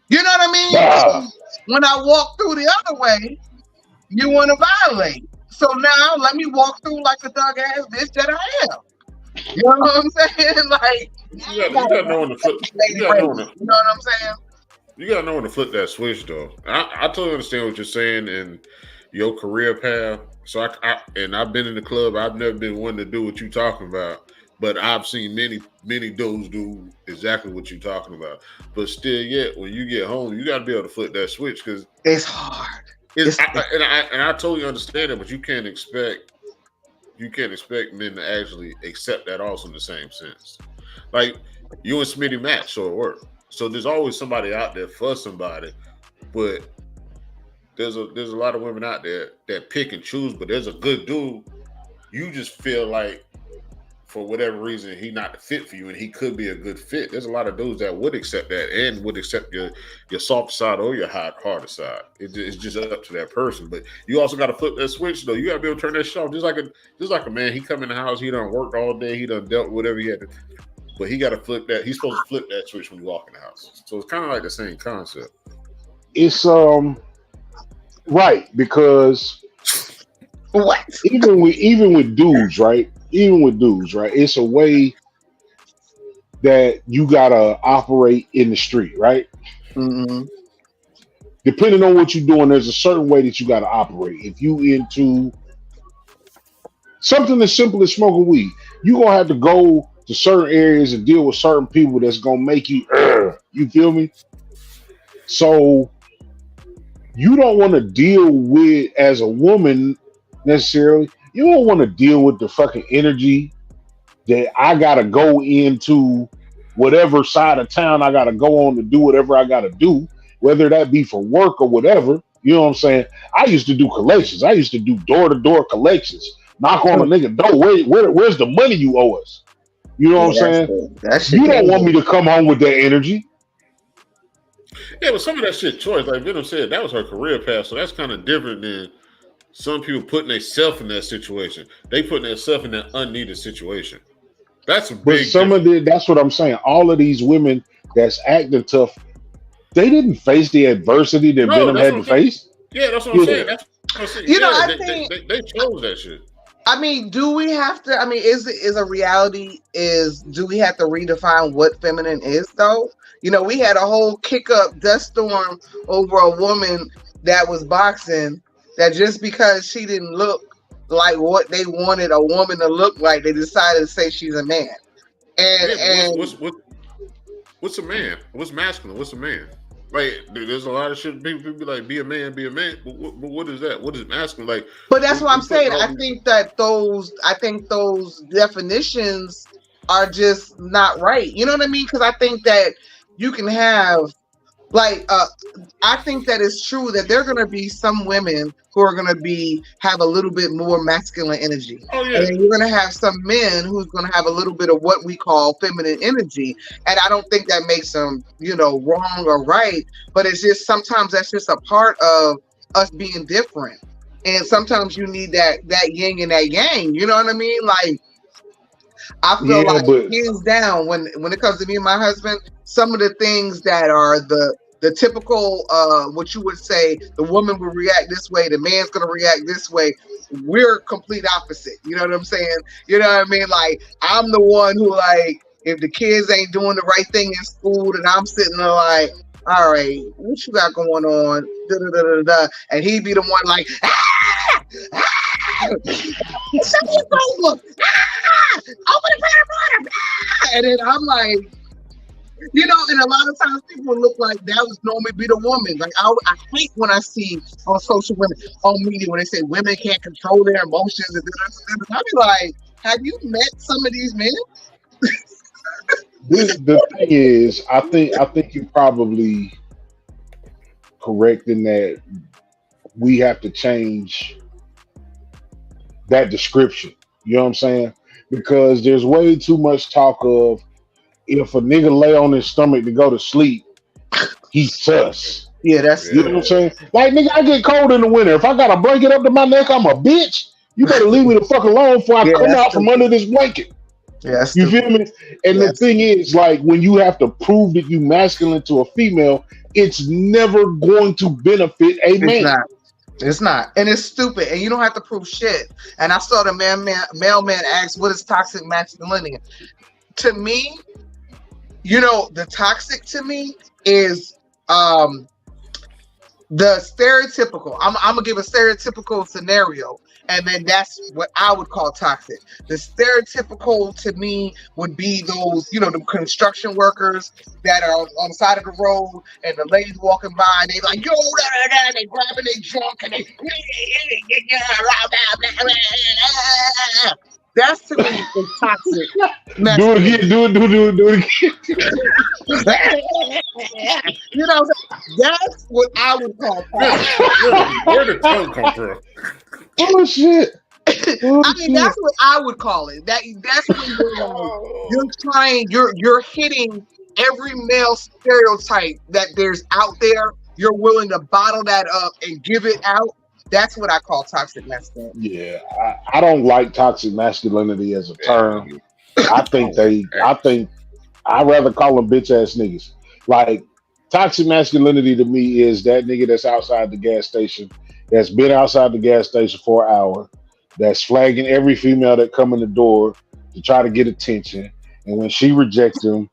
You know what I mean? When I walk through the other way, you want to violate. So now let me walk through like the thug ass bitch that I am. You know what I'm saying? Like you gotta know when to flip. You know what I'm saying? You gotta know when to flip that switch, though. I totally understand what you're saying and your career path. So I've been in the club. I've never been one to do what you're talking about. But I've seen many dudes do exactly what you're talking about. But still, yet when you get home, you got to be able to flip that switch because it's hard. I totally understand it, but you can't expect men to actually accept that also in the same sense. Like you and Smitty match, so it worked. So there's always somebody out there for somebody, but there's a lot of women out there that pick and choose. But there's a good dude, you just feel like, for whatever reason, he not the fit for you, and he could be a good fit. There's a lot of dudes that would accept that and would accept your soft side or your harder side. It's just up to that person. But you also got to flip that switch, though. You got to be able to turn that shit off. Just like a man, he come in the house, he done worked all day, he done dealt with whatever he had to, but he got to flip that. He's supposed to flip that switch when you walk in the house. So it's kind of like the same concept. It's right, because what even with dudes, right? Even with dudes, right? It's a way that you gotta operate in the street, right? Mm-hmm. Depending on what you're doing, there's a certain way that you gotta operate. If you into something as simple as smoking weed, you're gonna have to go to certain areas and deal with certain people that's gonna make you, you feel me? So you don't want to deal with, as a woman necessarily, you don't want to deal with the fucking energy that I gotta go into whatever side of town I gotta go on to do whatever I gotta do, whether that be for work or whatever. You know what I'm saying? I used to do collections. I used to do door-to-door collections. Knock on a nigga door. Where's the money you owe us? You know what I'm saying? You don't want me to come home with that energy. Yeah, but some of that shit choice, like Venom said, that was her career path, so that's kind of different than some people putting themselves in that situation. They putting themselves in that unneeded situation. That's a big. But some of the, that's what I'm saying. All of these women that's acting tough, they didn't face the adversity that Venom had to face. Yeah, that's what I'm saying. That's what I'm saying. You know, I think they chose that shit. I mean, do we have to? I mean, is a reality? Do we have to redefine what feminine is, though? You know, we had a whole kick up dust storm over a woman that was boxing. That just because she didn't look like what they wanted a woman to look like, they decided to say she's a man. And what's a man? What's masculine? What's a man? Like, there's a lot of shit. People be like, be a man, be a man. But what is that? What is masculine? Like, but that's what I'm saying. I think those definitions are just not right. You know what I mean? Because I think that you can have like I think that it's true that there are going to be some women who are going to have a little bit more masculine energy. Oh, yeah. And then you're going to have some men who's going to have a little bit of what we call feminine energy. And I don't think that makes them, wrong or right, but it's just sometimes that's just a part of us being different. And sometimes you need that yin and that yang, you know what I mean? Like, I feel like hands down when it comes to me and my husband, some of the things that are the typical what you would say the woman would react this way, the man's gonna react this way. We're complete opposite. You know what I'm saying? You know what I mean? Like, I'm the one who, like, if the kids ain't doing the right thing in school, and I'm sitting there like, all right, what you got going on? Da, da, da, da, da. And he'd be the one like, shut your phone, open the water. And then I'm like, and a lot of times people look like that would normally be the woman. Like, I hate when I see on social media when they say women can't control their emotions. And I be like, have you met some of these men? The thing is, I think you're probably correct in that we have to change that description. You know what I'm saying? Because there's way too much talk of, if a nigga lay on his stomach to go to sleep, he's sus. Yeah, that's you know what I'm saying. Like, nigga, I get cold in the winter. If I got a blanket up to my neck, I'm a bitch. You better leave me the fuck alone before I come out from under this blanket. Yeah, you feel me? And the thing is, like, when you have to prove that you masculine to a female, it's never going to benefit a man. It's not. And it's stupid. And you don't have to prove shit. And I saw the mailman ask, what is toxic masculinity? To me, the toxic to me is the stereotypical. I'm gonna give a stereotypical scenario, and then that's what I would call toxic. The stereotypical to me would be those, the construction workers that are on the side of the road, and the ladies walking by, and they like, yo, and they grabbing their junk, and they that's to me is toxic. Do it again. Do it again. That's what I would call toxic. Where did the tongue come from? Oh shit. I mean, that's what I would call it. That's when you're hitting every male stereotype that there's out there. You're willing to bottle that up and give it out. That's what I call toxic masculinity. Yeah, I don't like toxic masculinity as a term. I think I'd rather call them bitch ass niggas. Like, toxic masculinity to me is that nigga that's outside the gas station, that's been outside the gas station for an hour, that's flagging every female that come in the door to try to get attention, and when she rejects him,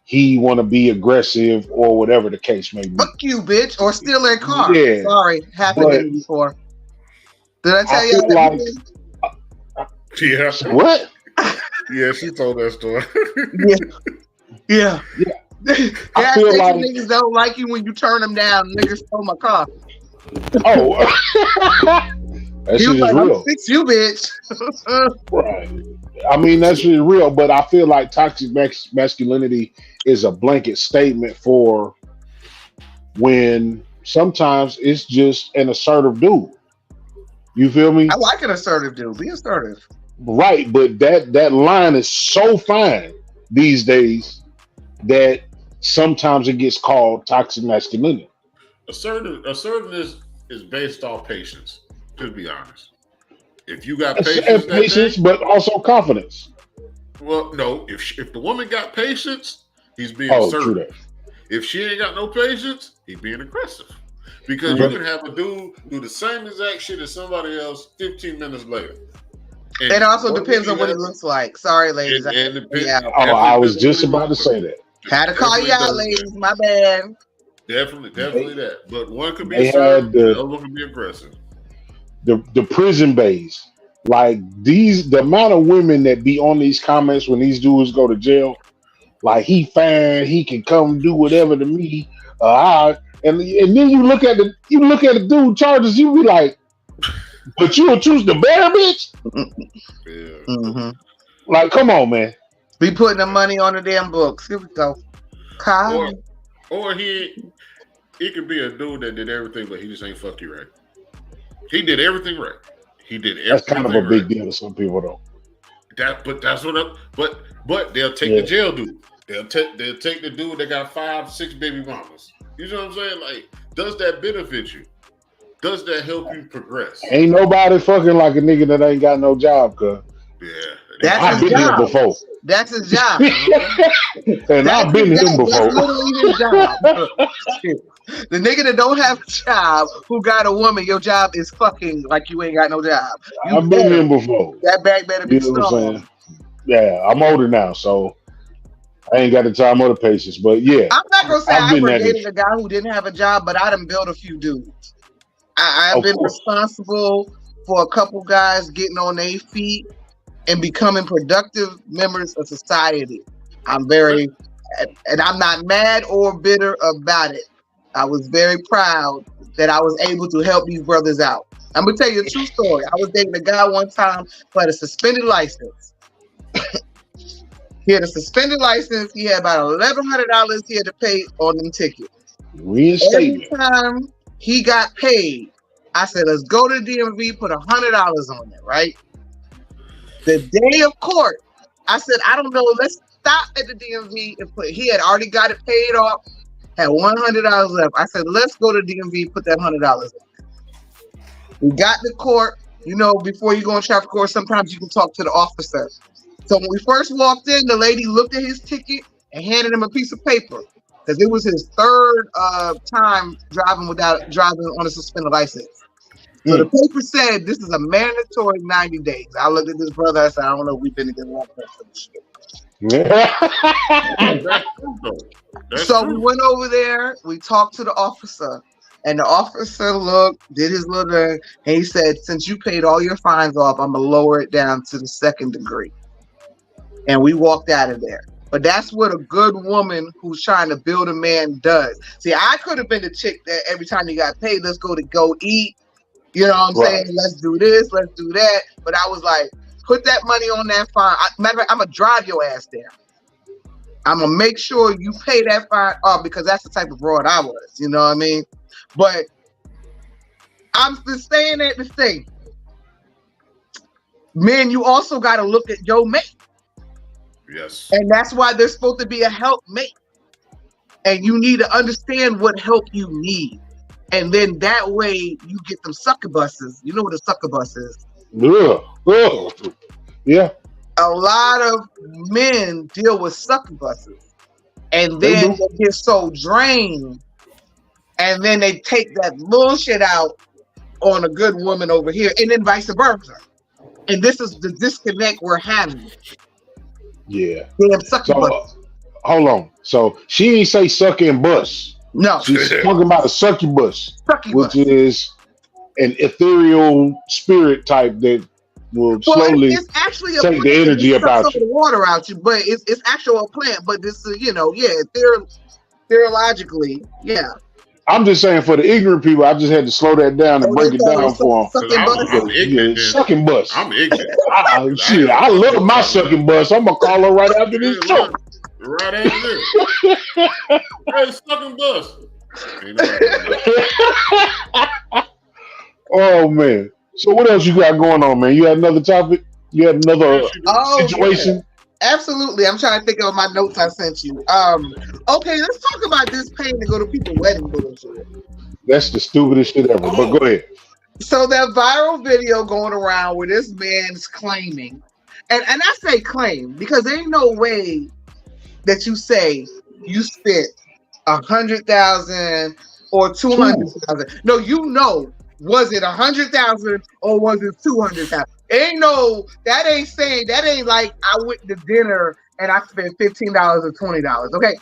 he want to be aggressive or whatever the case may be. Fuck you, bitch, or steal their car. Yeah, sorry, happened to me before. Did I tell you that? Yeah. What? Yeah, she told that story. Yeah. I feel like niggas don't like you when you turn them down. Niggas stole my car. Oh, that shit is like, real. Fix you, bitch. Right. I mean, that's really real, but I feel like toxic masculinity is a blanket statement for when sometimes it's just an assertive dude. You feel me? I like an assertive dude. Be assertive. Right, but that line is so fine these days that sometimes it gets called toxic masculinity. Assertiveness is based off patience. To be honest, if you got patience, but also confidence. Well, no. If the woman got patience, he's being assertive. If she ain't got no patience, he's being aggressive. Because you can have a dude do the same exact shit as somebody else 15 minutes later. And it also depends on what he looks like. Sorry, ladies. I was just about to say that. Had to call you out, ladies. My bad. Definitely that. But one could be assertive, the other one could be aggressive. The prison bays, like the amount of women that be on these comments when these dudes go to jail, like, he fine, he can come do whatever to me, and then you look at the dude charges, you be like, but you'll choose the better bitch. Yeah. Mm-hmm. Like, come on, man. Be putting the money on the damn books. Here we go. Or he could be a dude that did everything, but he just ain't fuck you right. He did everything right. He did everything. That's kind of a big right. deal to some people, though. That's what. But they'll take the jail dude. They'll take the dude that got 5, 6 baby mamas. You know what I'm saying? Like, does that benefit you? Does that help you progress? Ain't nobody fucking like a nigga that ain't got no job, cuz. Yeah. I've been here before. That's his job. And I've been here before. That's literally his job. The nigga that don't have a job who got a woman, your job is fucking like you ain't got no job. I've been here before. That bag better be strong. Yeah, I'm older now, so I ain't got the time or the patience. But yeah, I'm not gonna say I ever dated a guy who didn't have a job, but I done built a few dudes. I've been responsible for a couple guys getting on their feet and becoming productive members of society. I'm not mad or bitter about it. I was very proud that I was able to help these brothers out. I'm gonna tell you a true story. I was dating a guy one time who had a suspended license. He had a suspended license. He had about $1,100 he had to pay on them tickets. Every time he got paid, I said, let's go to the DMV, put $100 on it, right? The day of court, I said, I don't know, let's stop at the DMV and he had already got it paid off, had $100 left. I said, let's go to DMV, put that $100 on. We got to court. You know, before you go in traffic court, sometimes you can talk to the officer. So when we first walked in, the lady looked at his ticket and handed him a piece of paper because it was his third time driving on a suspended license. So the paper said this is a mandatory 90 days. I looked at this brother. I said, I don't know if we've been together long enough for this shit. So we went over there. We talked to the officer, and the officer did his little thing, and he said, since you paid all your fines off, I'm gonna lower it down to the 2nd degree. And we walked out of there. But that's what a good woman who's trying to build a man does. See, I could have been the chick that every time you got paid, let's go eat. You know what I'm saying? Let's do this, let's do that. But I was like, put that money on that fine. Matter of fact, I'm going to drive your ass there. I'm going to make sure you pay that fine off because that's the type of broad I was. You know what I mean? But I'm just saying that to say, man, you also got to look at your mate. Yes. And that's why there's supposed to be a helpmate. And you need to understand what help you need. And then that way you get them succubuses. You know what a succubus is? Yeah. A lot of men deal with succubuses. And then they get so drained. And then they take that bullshit out on a good woman over here. And then vice versa. And this is the disconnect we're having. Yeah. Damn succubus. So, hold on. So she didn't say suck and bust. No. She's talking about a succubus, which is an ethereal spirit type that will slowly it's actually take the energy about you. The water out you, but it's actual a plant. But this is, theologically, yeah. I'm just saying for the ignorant people, I just had to slow that down and break it down for them. Sucking bus. I'm ignorant. Shit, I love my sucking bus. I'm gonna call her right after this show. Right after this. Hey, sucking bus. Oh man. So what else you got going on, man? You had another topic? You had another situation? Yeah. Absolutely. I'm trying to think of my notes I sent you. Okay, let's talk about this paying to go to people's wedding bullshit. That's the stupidest shit ever. But go ahead. So that viral video going around where this man's claiming, and I say claim because there ain't no way that you say you spent 100,000 or 200,000. No, was it 100,000 or was it 200,000? That ain't like I went to dinner and I spent $15 or $20. Okay,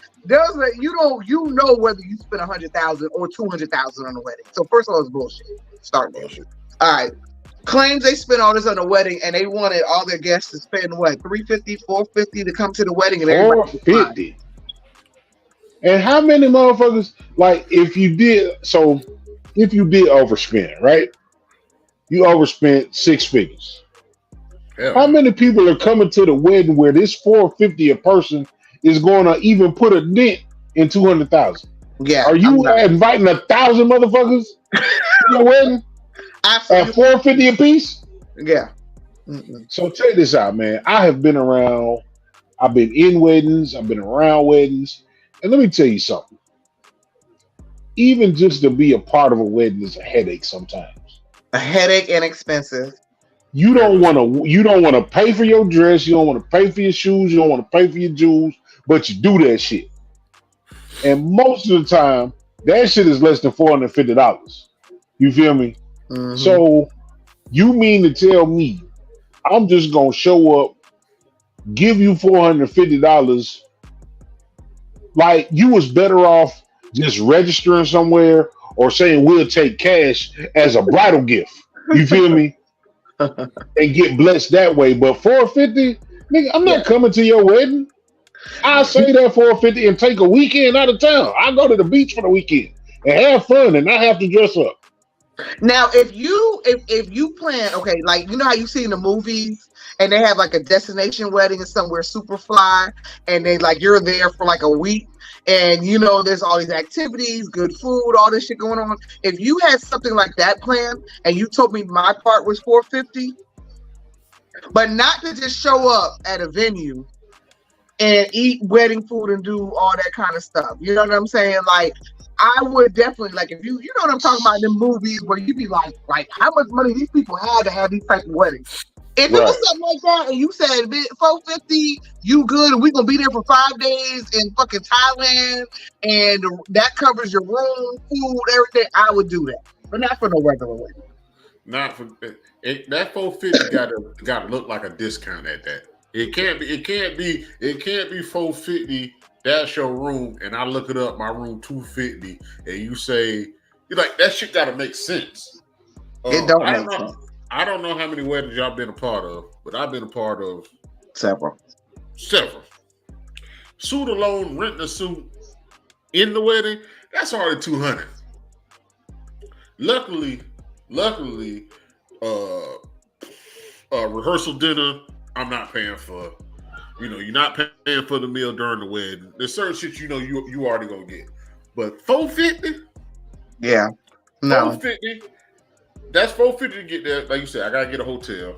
you know whether you spent 100,000 or 200,000 on a wedding. So first of all, it's bullshit. Start bullshit. All right, claims they spent all this on a wedding and they wanted all their guests to spend what $350, $450 to come to the wedding and $450. And how many motherfuckers if you did overspend, right? You overspent 6 figures. Yeah. How many people are coming to the wedding where this $450 a person is going to even put a dent in 200,000? Yeah. Are you inviting 1,000 motherfuckers to your wedding Absolutely. at $450 a piece? Yeah. So check this out, man. I have been around. I've been in weddings. I've been around weddings, and let me tell you something. Even just to be a part of a wedding is a headache sometimes. A headache and expensive. You don't want to pay for your dress. You don't want to pay for your shoes. You don't want to pay for your jewels, but you do that shit. And most of the time, that shit is less than $450. You feel me? Mm-hmm. So you mean to tell me I'm just gonna show up, give you $450? Like, you was better off just registering somewhere or saying we'll take cash as a bridal gift. You feel me? And get blessed that way. But $450, nigga, I'm not coming to your wedding. I'll say that $450 and take a weekend out of town. I go to the beach for the weekend and have fun and not have to dress up. Now, if you plan, okay, like, you know how you see in the movies and they have like a destination wedding and somewhere super fly, and they like you're there for like a week, and you know there's all these activities, good food, all this shit going on. If you had something like that planned and you told me my part was $450, but not to just show up at a venue and eat wedding food and do all that kind of stuff. You know what I'm saying? Like, I would definitely, like, if you know what I'm talking about in the movies where you be like how much money these people had to have these type of weddings. If it was something like that and you said $450, you good, and we're gonna be there for 5 days in fucking Thailand, and that covers your room, food, everything, I would do that. But not for no regular wedding. Not for that $450 gotta look like a discount at that. It can't be $450. That's your room, and I look it up. My room $250, and you say you're like, that shit gotta make sense. It don't make sense. I don't know how many weddings y'all been a part of, but I've been a part of several. Suit alone, renting a suit in the wedding, that's already $200. Luckily, rehearsal dinner, I'm not paying for. You know, you're not paying for the meal during the wedding. There's certain shit you know you already gonna get. But $450? Yeah. No. $450. That's $450 to get there. Like you said, I gotta get a hotel.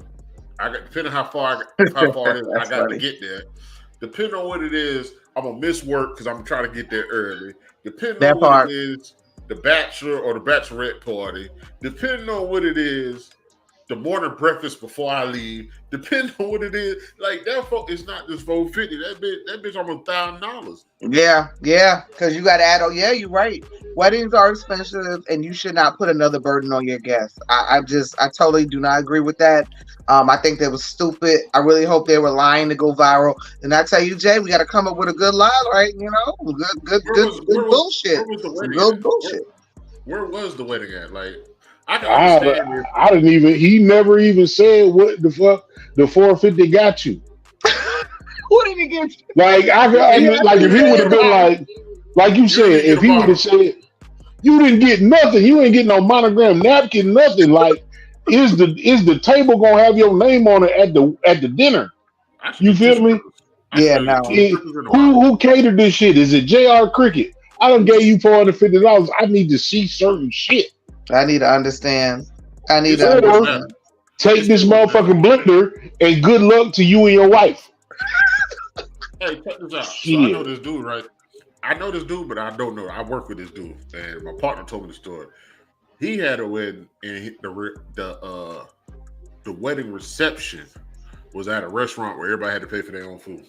Depending how far it is, I got to get there. Depending on what it is, I'm gonna miss work because I'm trying to get there early. Depending on what it is, the bachelor or the bachelorette party. Depending on what it is, the morning breakfast before I leave. Depending on what it is, like that. It's not just $450. That bitch almost $1,000. Yeah, because you got to add. Oh, yeah, you're right. Weddings are expensive, and you should not put another burden on your guests. I totally do not agree with that. I think that was stupid. I really hope they were lying to go viral. And I tell you, Jay, we got to come up with a good lie, right? You know, good bullshit. Good bullshit. Where was the wedding at? Like, I can understand. I didn't even. He never even said what the fuck the $450 got you. What did he get you? Like like if he would have been like you said, if he would have said you didn't get nothing, you ain't getting no monogram napkin, nothing. Like, is the table gonna have your name on it at the dinner? You feel me? Yeah, no. Who catered this shit? Is it JR Cricket? I done gave you $450. I need to see certain shit. I need to understand. Take this motherfucking blender and good luck to you and your wife. Hey, check this out. So I know this dude, right? I know this dude, but I don't know. I work with this dude, and my partner told me the story. He had a wedding, and the wedding reception was at a restaurant where everybody had to pay for their own food.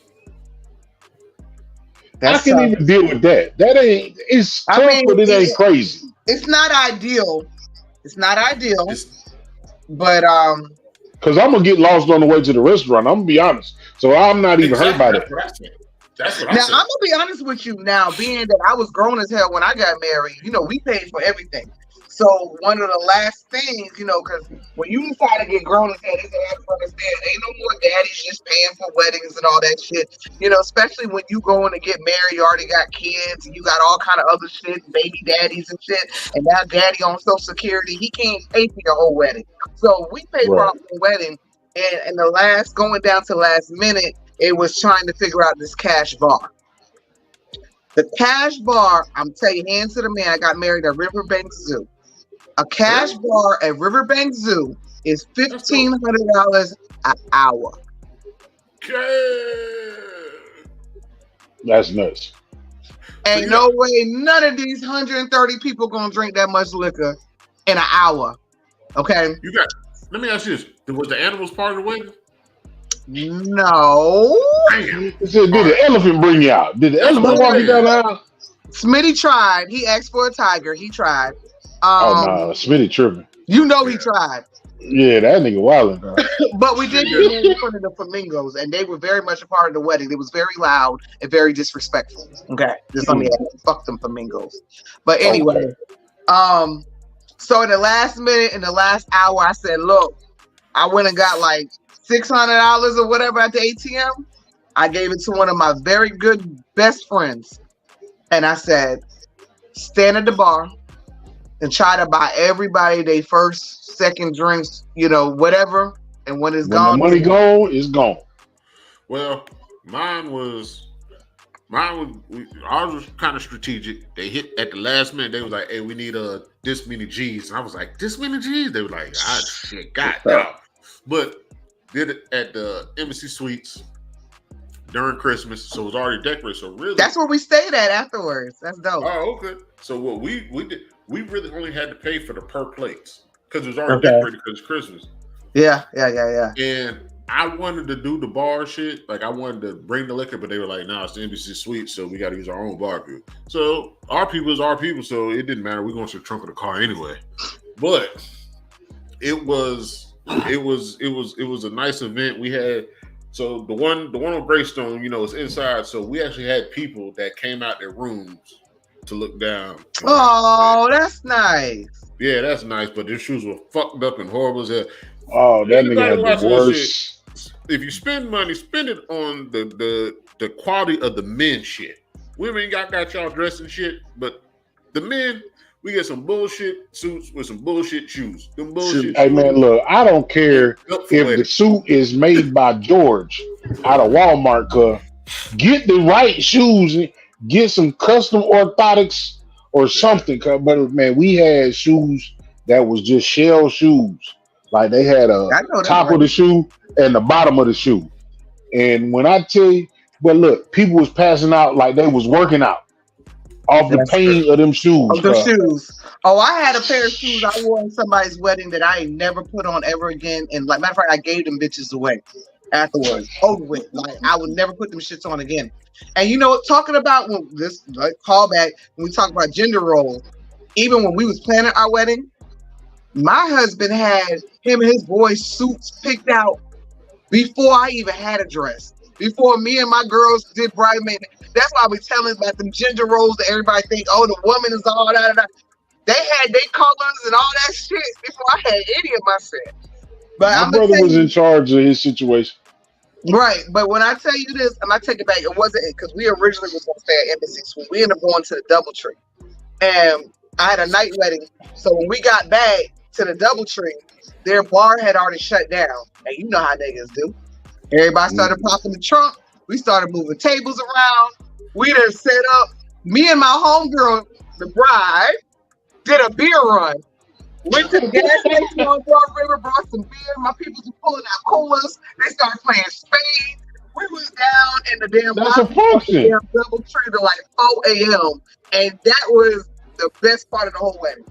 I can't even deal with that. It's tough, but it ain't crazy. It's not ideal. But because I'm gonna get lost on the way to the restaurant. I'm gonna be honest. So I'm not even hurt by that. That's what I said. said. Now I'm gonna be honest with you. Now, being that I was grown as hell when I got married, you know, we paid for everything. So one of the last things, you know, because when you decide to get grown as hell, they have to understand ain't no more daddies just paying for weddings and all that shit. You know, especially when you going to get married, you already got kids and you got all kind of other shit, baby daddies and shit. And now daddy on Social Security, he can't pay for your whole wedding. So we paid for our whole wedding, and going down to last minute, it was trying to figure out this cash bar. The cash bar, I'm telling you, hands to the man. I got married at Riverbank Zoo. A cash bar at Riverbank Zoo is $1,500 an hour. That's nuts. Ain't no way none of these 130 people gonna drink that much liquor in an hour. Okay. Let me ask you this: was the animals part of the wedding? No. Did the elephant bring you out? Did the elephant walk you down the aisle? Smitty tried. He asked for a tiger. He tried. Oh no, Smitty tripping. You know he tried. Yeah, that nigga wilding. But we did get in front of the flamingos, and they were very much a part of the wedding. It was very loud and very disrespectful. Okay, just let me fuck them flamingos. But anyway, so in the last minute, in the last hour, I said, look, I went and got like $600 or whatever at the ATM. I gave it to one of my very good best friends. And I said, stand at the bar and try to buy everybody their first, second drinks, whatever. And when it's gone, the money gone, it's gone. Well, ours was kind of strategic. They hit at the last minute. They was like, hey, we need this many G's. And I was like, this many G's? They were like, shit, God, no. But did it at the Embassy Suites during Christmas, so it was already decorated. So really, that's where we stayed at afterwards. That's dope. Oh, okay. So what we did, we really only had to pay for the per plates because it was already decorated because it's Christmas. Yeah. And I wanted to do the bar shit. Like I wanted to bring the liquor, but they were like, "Nah, it's the Embassy Suite, so we got to use our own barbecue." So our people is our people, so it didn't matter. We're going to the trunk of the car anyway. But it was a nice event. We had the one on Greystone, it's inside. So we actually had people that came out their rooms to look down. Oh, that's nice. Yeah, that's nice. But their shoes were fucked up and horrible as hell. Oh, that nigga had the worst. If you spend money, spend it on the quality of the men shit. Women got y'all dressed and shit, but the men, we get some bullshit suits with some bullshit shoes. Them bullshit Hey, man, look, I don't care if the suit is made by George out of Walmart, cuz get the right shoes and get some custom orthotics or something. But, man, we had shoes that was just shell shoes. Like, they had a top of the shoe and the bottom of the shoe. And when I tell you, but look, people was passing out like they was working out. Off the pain of them shoes. Of the shoes. Oh, I had a pair of shoes I wore in somebody's wedding that I ain't never put on ever again. And like matter of fact, I gave them bitches away afterwards. Over with. Like I would never put them shits on again. And talking about this callback when we talk about gender roles, even when we was planning our wedding, my husband had him and his boys' suits picked out before I even had a dress. Before me and my girls did bridesmaid. That's why we telling about them gender roles that everybody think, oh, the woman is all that. They had their colors and all that shit before I had any of my shit. But my brother was in charge of his situation. Right. But when I tell you this, and I take it back, it wasn't because we originally was going to stay at Embassy Suite. We ended up going to the DoubleTree. And I had a night wedding. So when we got back to the DoubleTree, their bar had already shut down. And you know how niggas do. Everybody started popping the trunk. We started moving tables around. We done set up. Me and my homegirl, the bride, did a beer run. Went to the gas station on Broad River, brought some beer. My people were pulling out coolers. They started playing spades. We was down in the damn DoubleTree to like 4 a.m. And that was the best part of the whole wedding.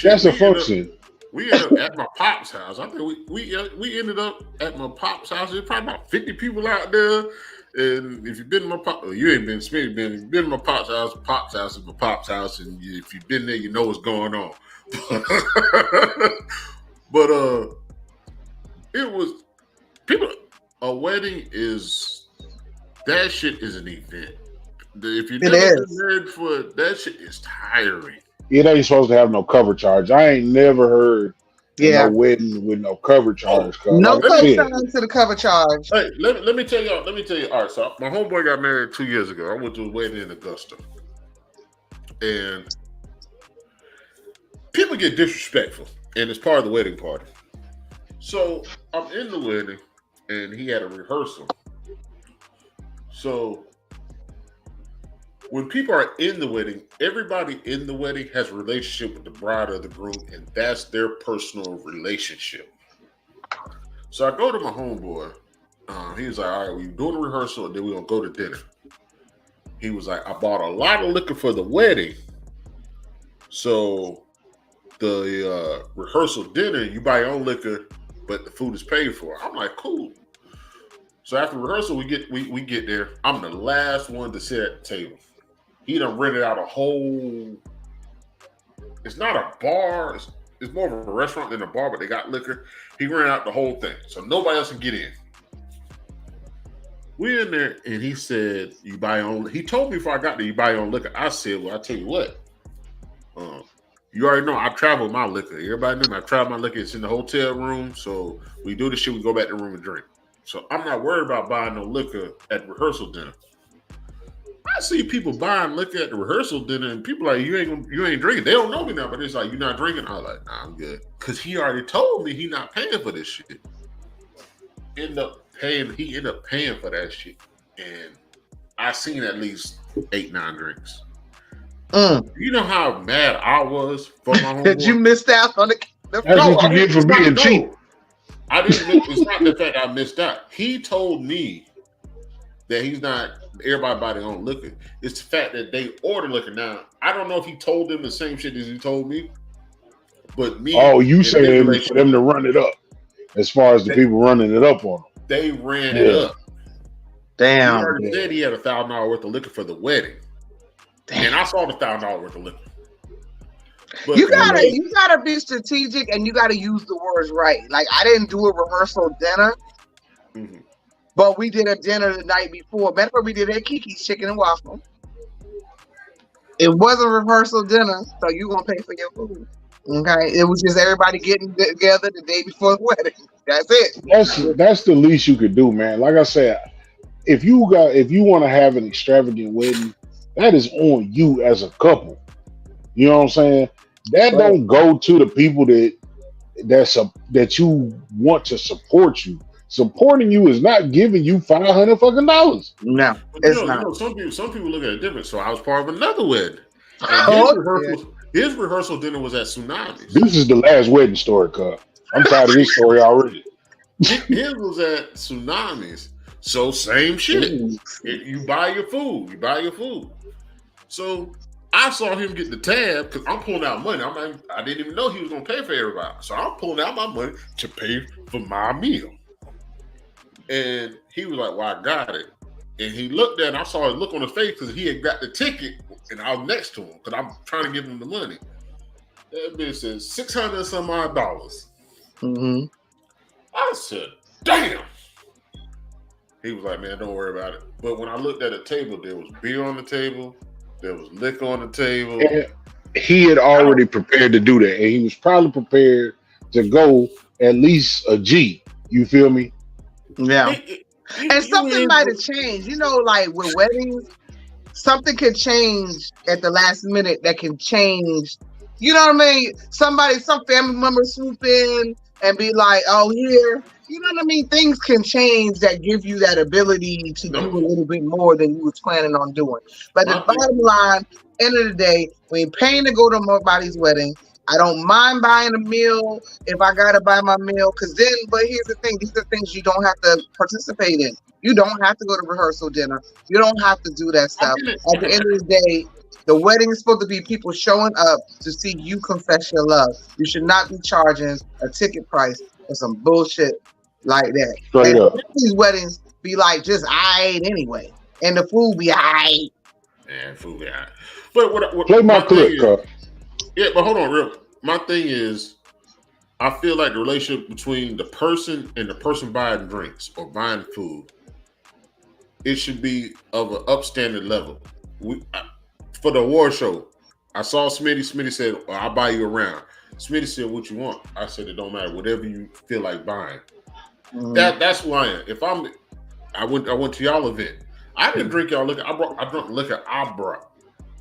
That's a function. We ended up at my pop's house. I think we ended up at my pop's house. There's probably about 50 people out there. And if you've been in my pop, you ain't been spending. If you've been in my pop's house is my pop's house. And if you've been there, you know what's going on. But it was people. A wedding is that shit is an event. If you never been married for that shit is tiring. It ain't supposed to have no cover charge. I ain't never heard no wedding with no cover charge. No co-sign to the cover charge. Hey, let me tell y'all. All right, so my homeboy got married 2 years ago. I went to a wedding in Augusta, and people get disrespectful, and it's part of the wedding party. So I'm in the wedding, and he had a rehearsal. So when people are in the wedding, everybody in the wedding has a relationship with the bride or the groom, and that's their personal relationship. So I go to my homeboy. He was like, all right, we're doing a rehearsal, and then we're going to go to dinner. He was like, I bought a lot of liquor for the wedding. So the rehearsal dinner, you buy your own liquor, but the food is paid for. I'm like, cool. So after rehearsal, we get there. I'm the last one to sit at the table. He done rented out a whole. It's not a bar. It's more of a restaurant than a bar, but they got liquor. He rented out the whole thing, so nobody else can get in. We're in there, and he said, "You buy your own." He told me before I got there, "You buy your own liquor." I said, "Well, I tell you what. You already know I travel my liquor. Everybody knows I travel my liquor. It's in the hotel room, so we do the shit. We go back to the room and drink. So I'm not worried about buying no liquor at rehearsal dinner." I see people buying liquor at the rehearsal dinner, and people like, you ain't drinking. They don't know me now, but it's like, you're not drinking. I was like, nah, I'm good, because he already told me he not paying for this shit. He ended up paying for that shit, and I seen at least 8-9 drinks. You know how mad I was for my homeboy? That you missed out on the. That's what you get for being cheap. I didn't. It's not the fact I missed out. He told me that he's not. Everybody buy their own liquor. It's the fact that they order liquor. Now, I don't know if he told them the same shit as he told me, but me. Oh, you saying for them to run it up? As far as the people running it up on them, they ran it up. Damn. He already said he had $1,000 worth of liquor for the wedding. Damn. And I saw the $1,000 worth of liquor. But you gotta be strategic, and you gotta use the words right. Like, I didn't do a rehearsal dinner, but we did a dinner the night before. Matter of fact, we did at Kiki's Chicken and Waffle. It wasn't a rehearsal dinner, so you gonna pay for your food. Okay, it was just everybody getting together the day before the wedding. That's it. That's the least you could do, man. Like I said, if you want to have an extravagant wedding, that is on you as a couple. You know what I'm saying? That don't go to the people that you want to support you. Supporting you is not giving you $500 fucking dollars. No, it's not. You know, some people look at it different. So I was part of another wedding. And his rehearsal dinner was at Tsunamis. This is the last wedding story, cuz. I'm tired of this story already. His was at Tsunamis. So same shit. You buy your food. So I saw him get the tab because I'm pulling out money. I didn't even know he was gonna pay for everybody. So I'm pulling out my money to pay for my meal. And he was like, "Well, I got it." And he looked at it, and I saw his look on his face because he had got the ticket, and I was next to him because I'm trying to give him the money. That bitch said $600 and some odd dollars. I said, "Damn." He was like, "Man, don't worry about it." But when I looked at the table, there was beer on the table, there was liquor on the table. And he had already prepared to do that, and he was probably prepared to go at least a G. You feel me? Yeah. And something might have changed. You know, like with weddings, something could change at the last minute that can change. You know what I mean? Some family member swoop in and be like, "Oh, here." You know what I mean? Things can change that give you that ability to do a little bit more than you was planning on doing. But the bottom line, end of the day, when you're paying to go to somebody's wedding, I don't mind buying a meal if I gotta buy my meal. But here's the thing: these are things you don't have to participate in. You don't have to go to rehearsal dinner. You don't have to do that stuff. At the end of the day, the wedding is supposed to be people showing up to see you confess your love. You should not be charging a ticket price for some bullshit like that. Straight up. These weddings be like just aight anyway, and the food be aight. Yeah, food be aight. But what play my clip, cuz. Yeah, but hold on, real. My thing is, I feel like the relationship between the person and the person buying drinks or buying food, it should be of an upstanding level. For the award show, I saw Smitty. Smitty said, well, "I'll buy you a round." Smitty said, "What you want?" I said, "It don't matter. Whatever you feel like buying." That's who I am. I went to y'all event. I didn't drink y'all liquor. I drank liquor I brought.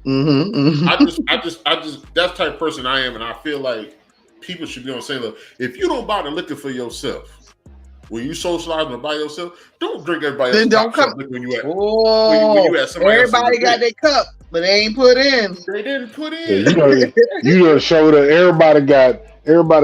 I just that's the type of person I am, and I feel like people should be on the same level. If you don't buy the liquor for yourself, when you socializing by yourself, don't drink everybody Then else's don't top come. shelf when you at Oh, when you at somebody else's everybody got event. their cup, but they ain't put in. They didn't put Yeah, in. you done showed up. Everybody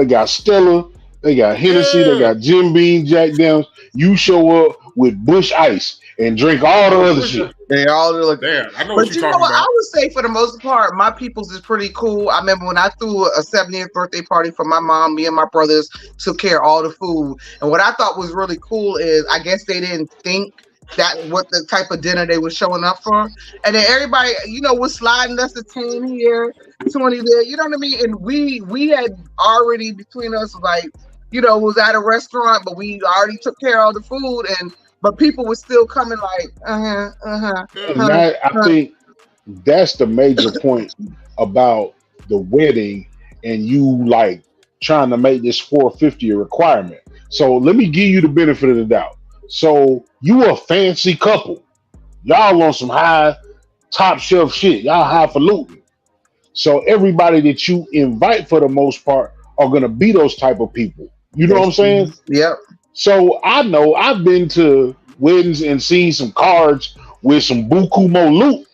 got Stella. They got Hennessy. They Yeah. got Jim Beam, Jack Daniels. You show up with Bush Ice and drink all the other shit. They all look. Damn, I know But what you you're know talking what? I about. would say for the most part, my people's is pretty cool. I remember when I threw a 70th birthday party for my mom, me and my brothers took care of all the food. And what I thought was really cool is I guess they didn't think that what the type of dinner they were showing up for. And then everybody, was sliding us a 10 here, 20 there, you know what I mean? And we had already between us like, was at a restaurant, but we already took care of all the food but people were still coming like, And I think that's the major point about the wedding and you like trying to make this 450 a requirement. So let me give you the benefit of the doubt. So you a fancy couple. Y'all on some high top shelf shit. Y'all highfalutin. So everybody that you invite for the most part are gonna be those type of people. You know what I'm saying? Yep. So I know I've been to weddings and seen some cards with some buku mo loot,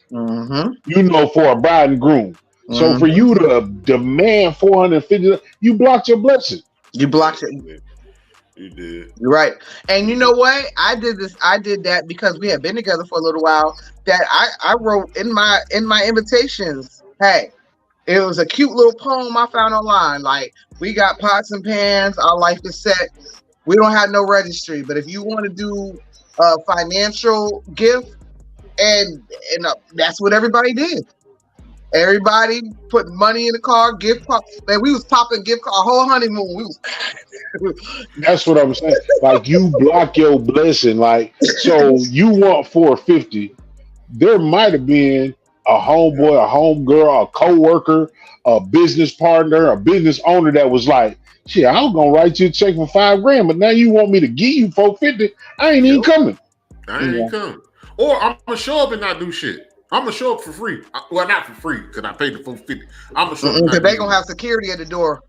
for a bride and groom. So for you to demand 450, you blocked your blessing. You blocked it. You did. You're right. And you know what? I did that because we had been together for a little while. That I wrote in my invitations, hey, it was a cute little poem I found online. Like, we got pots and pans, our life is set. We don't have no registry, but if you want to do a financial gift, and that's what everybody did. Everybody put money in the car, gift card. Man, we was popping gift card, our whole honeymoon. We was. That's what I'm saying. Like, you block your blessing. Like, so you want 450. There might have been a homeboy, a homegirl, a co-worker, a business partner, a business owner that was like, shit, I was gonna write you a check for $5,000, but now you want me to give you 450. I ain't even coming. I ain't coming. Or I'm gonna show up and not do shit. I'm gonna show up for free. Well, not for free because I paid the 450. I'm gonna show up because they gonna have security at the door.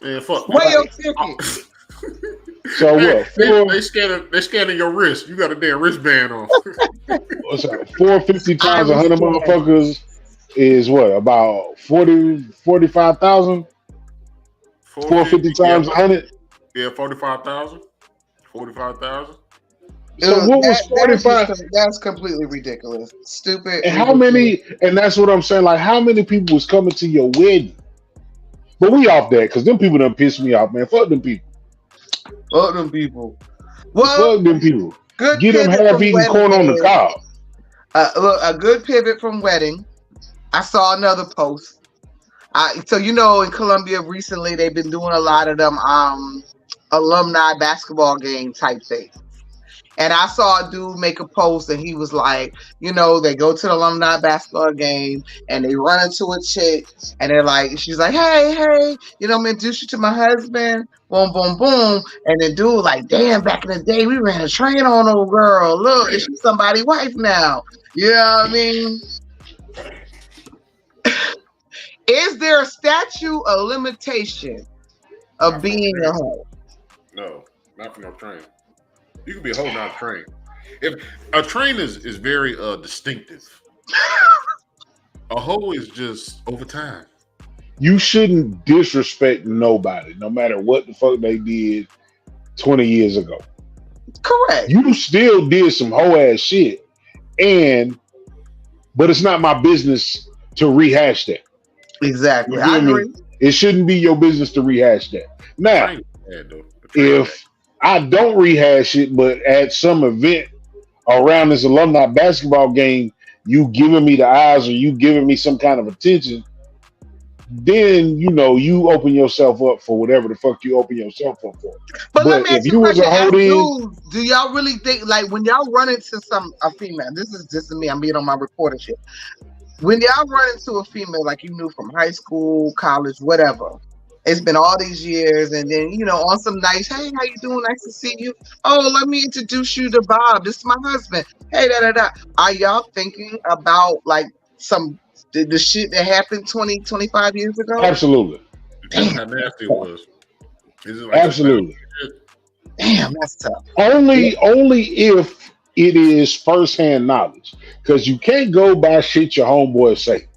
Man, fuck. Where your ticket? So what? They scanning your wrist. You got a damn wristband on. What's that? 450 times 100 motherfuckers is what? About 45,000? 450 times 100? Yeah, 45,000. 45,000. So what was 45? That's completely ridiculous. Stupid. And how many? And that's what I'm saying. Like, how many people was coming to your wedding? But we off that because them people done pissed me off, man. Fuck them people. Fuck them people. Well, fuck them people. Good. Get them half-eaten corn on the cob. Look, a good pivot from wedding. I saw another post. So in Columbia recently they've been doing a lot of them alumni basketball game type things. And I saw a dude make a post and he was like, they go to the alumni basketball game and they run into a chick and they're like, she's like, hey, I'm gonna introduce you to my husband, boom, boom, boom. And then dude like, damn, back in the day we ran a train on old girl. Look, is she somebody's wife now? You know what I mean? Is there a statute of limitation of being a hoe? No, not for no train. You can be a hoe, not a train. If a train is very distinctive. A hoe is just over time. You shouldn't disrespect nobody, no matter what the fuck they did 20 years ago. Correct. You still did some hoe ass shit, but it's not my business to rehash that. Exactly. I agree. It shouldn't be your business to rehash that. Now, if I don't rehash it, but at some event around this alumni basketball game, you giving me the eyes or you giving me some kind of attention, then you open yourself up for whatever the fuck you open yourself up for. But let me ask you a question. Do y'all really think, like, when y'all run into a female, this is just me, I'm being on my reporter shit. When y'all run into a female like you knew from high school, college, whatever, it's been all these years, and then on some nice, hey, how you doing? Nice to see you. Oh, let me introduce you to Bob. This is my husband. Hey, da. Are y'all thinking about like the shit that happened 20, 25 years ago? Absolutely. That's how nasty it was. Absolutely. Damn, that's tough. Only if it is firsthand knowledge, because you can't go by shit your homeboy say.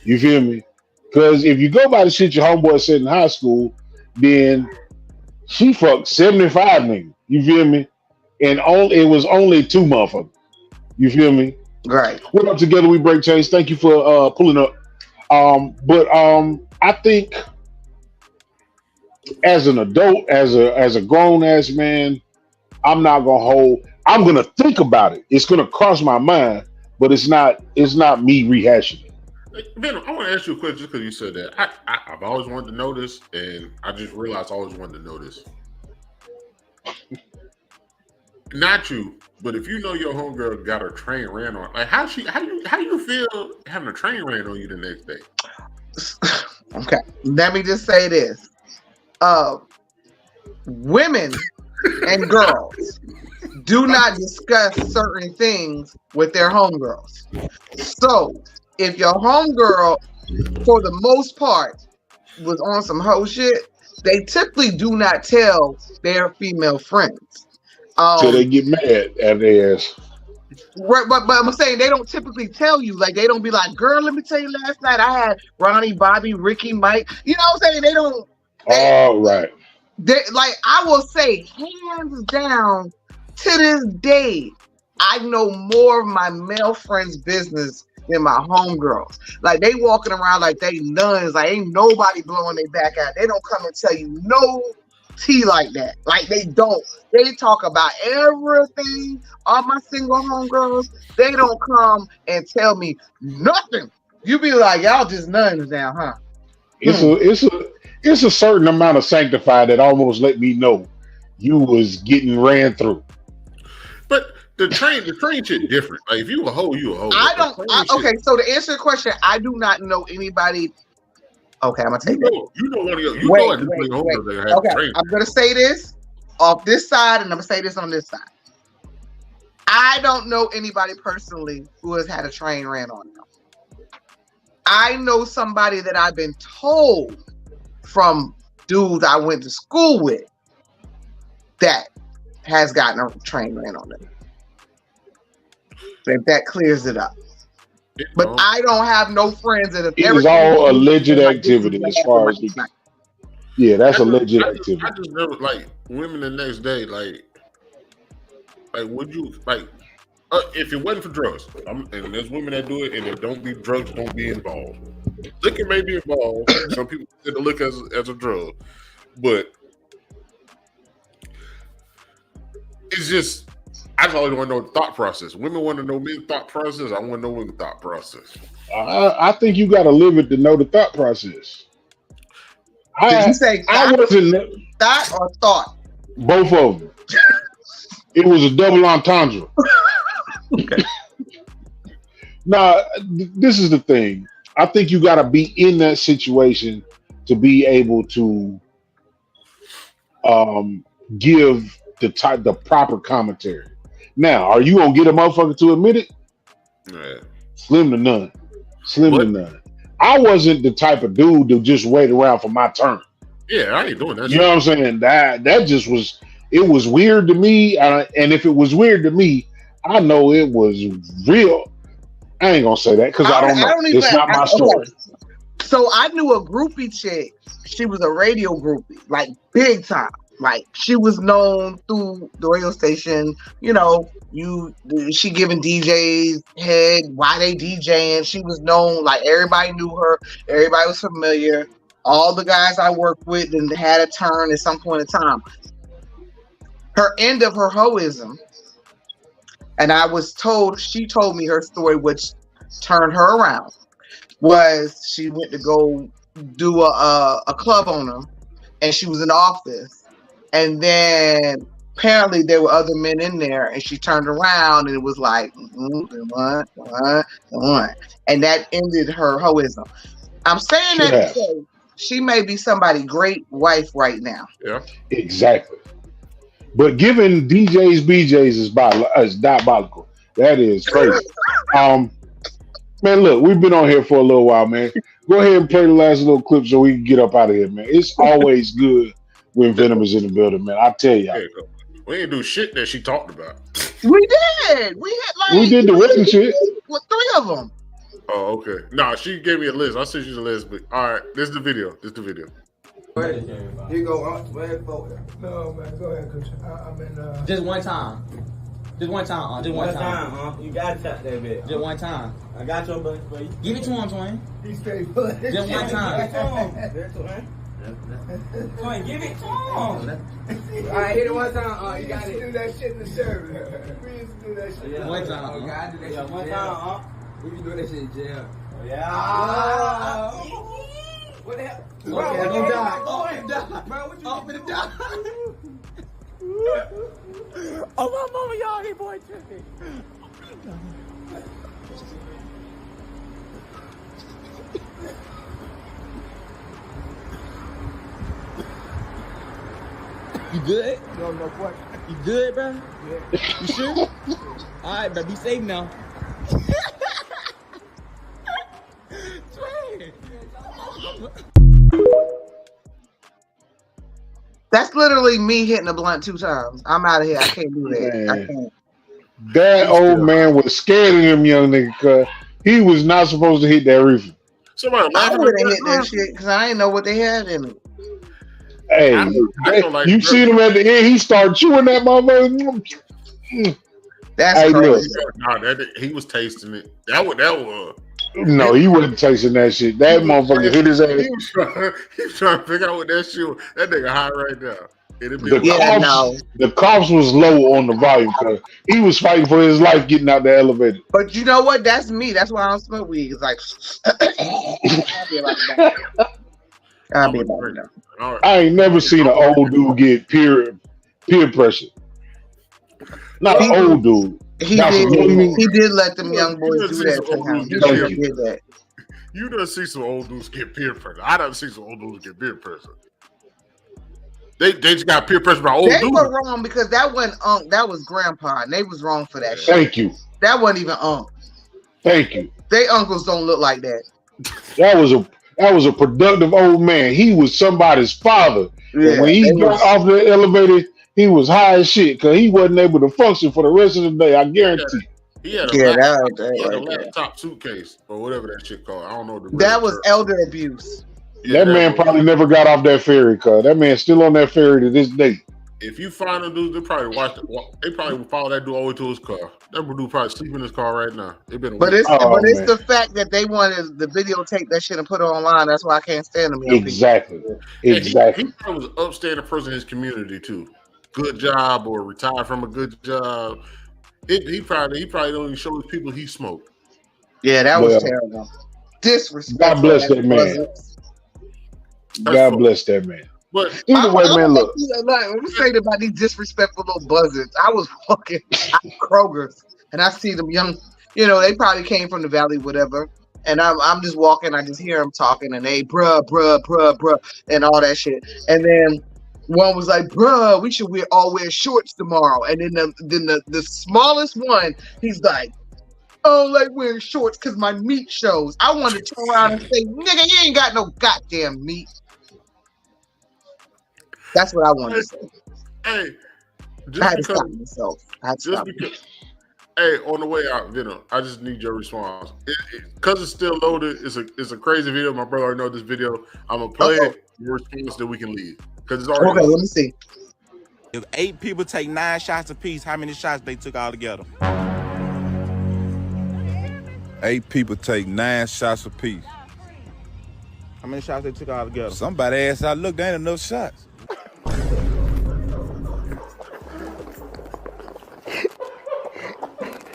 You feel me? Because if you go by the shit your homeboy said in high school, then she fucked 75 niggas. You feel me? And it was only 2 motherfuckers. You feel me? Right. What up, Together We Break Chains? Thank you for pulling up. But I think as an adult, as a grown ass man, I'm not gonna hold. I'm gonna think about it. It's gonna cross my mind, but it's not me rehashing it. Venom, I want to ask you a question just because you said that. I've always wanted to know this, and I just realized I always wanted to know this. Not you, but if you know your homegirl got her train ran on, like how do you feel having a train ran on you the next day? Okay, let me just say this: women and girls do not discuss certain things with their homegirls. So if your homegirl, for the most part, was on some hoe shit, they typically do not tell their female friends. So they get mad at their ass. Right, but I'm saying they don't typically tell you. Like, they don't be like, girl, let me tell you, last night I had Ronnie, Bobby, Ricky, Mike. You know what I'm saying? They don't. Right. Like, I will say, hands down, to this day, I know more of my male friends' business than my homegirls. Like, they walking around like they nuns. Like, ain't nobody blowing their back out. They don't come and tell you no tea like that. Like, they don't. They talk about everything. All my single homegirls, they don't come and tell me nothing. You be like, y'all just nuns now, huh? It's a certain amount of sanctified that almost let me know you was getting ran through. But the train shit different. Like, if you a hoe, you a hoe. Okay, so to answer the question, I do not know anybody. Okay, I'm gonna take it. You know one of your. Wait. Okay, I'm gonna say this off this side, and I'm gonna say this on this side. I don't know anybody personally who has had a train ran on them. I know somebody that I've been told from dudes I went to school with that has gotten a train ran on them. If that clears it up. But I don't have no friends that have ever. It was all alleged activity as far as that's alleged activity. I just never, like, women the next day, like would you, like, if it wasn't for drugs, and there's women that do it, and if don't be drugs, don't be involved. Liquor may be involved. Some people consider liquor as a drug, but it's just, I just always want to know the thought process. Women want to know men's thought process. I want to know women's thought process. I think you got to live it to know the thought process. Did you say thought or thought? Both of them. It was a double entendre. Okay. Now, this is the thing. I think you got to be in that situation to be able to give the proper commentary. Now, are you gonna get a motherfucker to admit it? Yeah. Slim to none. I wasn't the type of dude to just wait around for my turn. Yeah, I ain't doing that. You know what I'm saying? That just was, it was weird to me. And if it was weird to me, I know it was real. I ain't gonna say that because I don't know. It's not my story. So I knew a groupie chick. She was a radio groupie, like big time. Like, she was known through the radio station. You know, she giving DJs head while they DJing. She was known, like, everybody knew her. Everybody was familiar. All the guys I worked with and had a turn at some point in time. Her end of her hoism, and she told me her story, which turned her around, was she went to go do a club on her, and she was in the office. And then apparently there were other men in there, and she turned around and it was like, one. And that ended her hoism. I'm saying that because she may be somebody's great wife right now. Yeah, exactly. But giving DJs BJs is diabolical. That is crazy. Man, look, we've been on here for a little while, man. Go ahead and play the last little clip so we can get up out of here, man. It's always good when Venom is in the building, man. I tell y'all. We didn't do shit that she talked about. We did. We did the wedding shit. With 3 of them. Oh, okay. Nah, she gave me a list. I said she's a list, but all right, this is the video. Here you go. No, man, go ahead, Coach. I'm in. Just one time. Just one time. You got to shot that bitch. Just one time. I got your buddy for you. Give it to him, Twin. He's straight for it. Just one time. Twin, give it to him. All right, hit it one time. You got to do that shit in the service. We used to do that shit. Yeah. One time. Okay, I do that shit. One time, We can do that shit in jail. Yeah. What the hell? Okay, Bro, don't die. Go ahead, die. Bro, what you finna die. Oh, my mama, y'all, he boy tripping. You good? No question. You good, bro? Yeah. You sure? All right, bro. Be safe now. That's literally me hitting a blunt 2 times. I'm out of here. I can't do that. Man. I can't. That old man was scared of them young niggas because he was not supposed to hit that reefer. Somebody I laughing would at have hit that shit because I didn't know what they had in it. Hey, I don't like you seen him at the end? He started chewing that motherfucker. That's Hey, crazy. Nah, he was tasting it. That was. No, he wasn't tasting that shit. That motherfucker hit his ass. He was trying to figure out what that shit was. That nigga high right now. The cops was low on the volume because he was fighting for his life getting out the elevator. But you know what? That's me. That's why I don't smoke weed. It's like I'll be like that. I'll be about that. Right. I ain't never seen an old dude get peer pressure. Not an old dude. He did let them young boys do that to him. He sure did that. You done see some old dudes get peer pressure. I done see some old dudes get peer pressure. They just got peer pressure by old dudes. They were wrong because that wasn't that was grandpa, and they was wrong for that shit. Thank you. That wasn't even Thank you. They uncles don't look like that. That was a productive old man. He was somebody's father. Yeah, when he got off the elevator, he was high as shit because he wasn't able to function for the rest of the day. I guarantee. He had a laptop suitcase or whatever that shit called. I don't know. That was elder abuse. Yeah, that man probably never got off that ferry, cause that man's still on that ferry to this day. If you find them dudes, they probably they probably follow that dude all the way to his car. That dude probably sleeping in his car right now. But it's the fact that they wanted the videotape that shit and put it online. That's why I can't stand them. Exactly. Exactly. He probably was an upstanding person in his community too. Good job or retired from a good job. He probably don't even show his people he smoked. Yeah, that was terrible. Disrespect. God bless that man. God bless that man. But either way, man, look. Let me say about these disrespectful little buzzards. I was walking out Kroger's and I see them young, they probably came from the valley, whatever. And I'm just walking, I just hear them talking and they bruh, and all that shit. And then one was like, bruh, we should all wear shorts tomorrow. And then the smallest one, he's like, oh, like wearing shorts because my meat shows. I want to turn around and say, nigga, you ain't got no goddamn meat. That's what I want to say. Hey, I had to stop myself. Hey, on the way out, Venom, I just need your response. Because it's still loaded, it's a crazy video. My brother already knows this video. I'm going to play it. Your response that we can leave. Because it's already let me see. If 8 people take 9 shots apiece, how many shots they took all together? 8 people take 9 shots apiece. How many shots they took all together? Somebody asked, I looked, there ain't enough shots.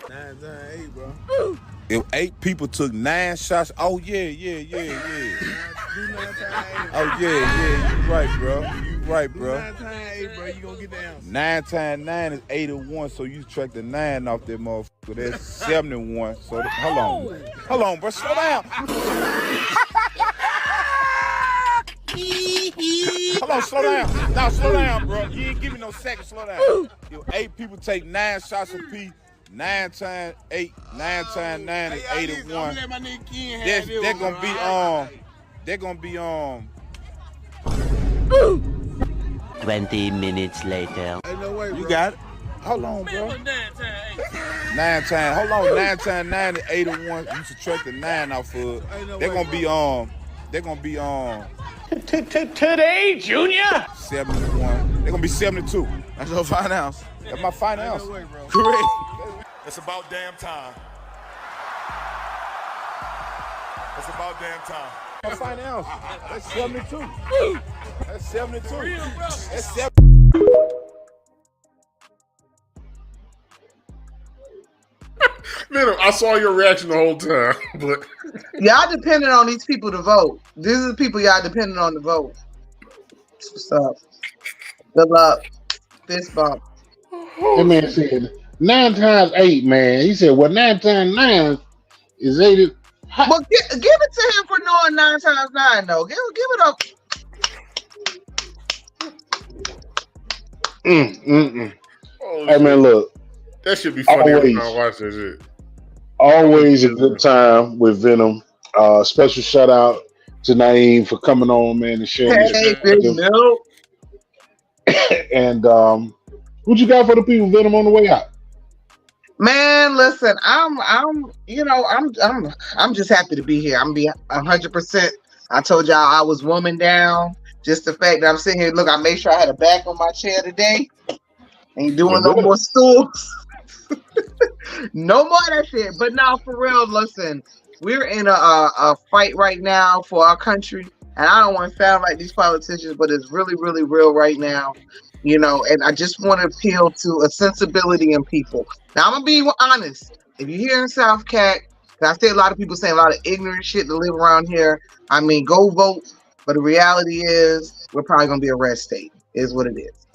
9 times 8, bro. If 8 people took 9 shots, oh yeah. Oh yeah, you right, bro. You right, bro. 9 times 8, bro. You gonna get down. 9 times 9 is 81, so you track the 9 off that motherfucker. That's 71. So hold on, bro. Slow down. Hold on, slow down. No, slow down, bro. You ain't giving no second. Slow down. If 8 people take 9 shots apiece, 9 times 8, 9 times 9 is 81. They're gonna be 20 minutes later. Ain't no way, bro. You got it. Hold on, bro. 9 times. Hold on. 9 times 9 is 81. You subtract the 9 off of it. They're gonna be Today, Junior. 71. They're gonna be 72. That's your finance. That's my finance. No way, bro. Correct. It's about damn time. It's about damn time. My finance. That's 72. That's 72. That's 72. Venom, I saw your reaction the whole time, but y'all depending on these people to vote. These are the people y'all depending on to vote. What's up? Good luck. Fist bump. That man said 9 times 8, man. He said, well, 9 times 9 is 80. Well, give it to him for knowing 9 times 9, though. Give it up. Hey, man, look. That should be funny always, when I watch that shit. Always a good time with Venom. Special shout out to Naeem for coming on, man, and sharing Hey, big no. And what you got for the people, Venom, on the way out? Man, listen, I'm just happy to be here. I'm be 100%. I told y'all I was woman down. Just the fact that I'm sitting here. Look, I made sure I had a back on my chair today. Ain't doing no more stools. No more of that shit. But now, for real, listen, we're in a fight right now for our country. And I don't want to sound like these politicians, but it's really, really real right now. You know, and I just want to appeal to a sensibility in people. Now, I'm going to be honest. If you're here in South Cat, because I see a lot of people saying a lot of ignorant shit to live around here. I mean, go vote. But the reality is, we're probably going to be a red state, is what it is.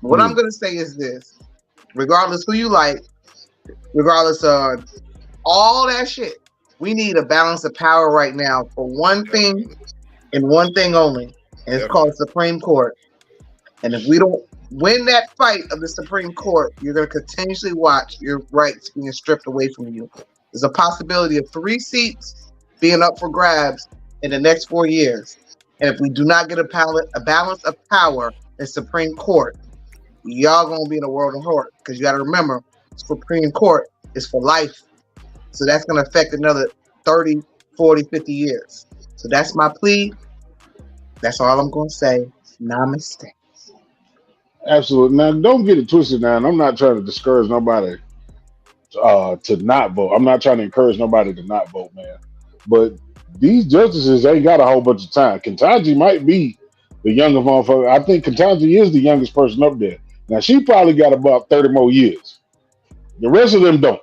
What I'm going to say is this. Regardless who you like, regardless of all that shit, we need a balance of power right now for one thing and one thing only. And it's called Supreme Court. And if we don't win that fight of the Supreme Court, you're going to continuously watch your rights being stripped away from you. There's a possibility of 3 seats being up for grabs in the next 4 years. And if we do not get a balance of power in Supreme Court, y'all going to be in a world of hurt. Because you got to remember, Supreme Court is for life. So that's going to affect another 30, 40, 50 years. So that's my plea. That's all I'm going to say. Namaste. Absolutely. Now, don't get it twisted now. I'm not trying to discourage nobody to not vote. I'm not trying to encourage nobody to not vote, man. But these justices ain't got a whole bunch of time. Ketanji might be the younger motherfucker. I think Ketanji is the youngest person up there. Now, she probably got about 30 more years. The rest of them don't.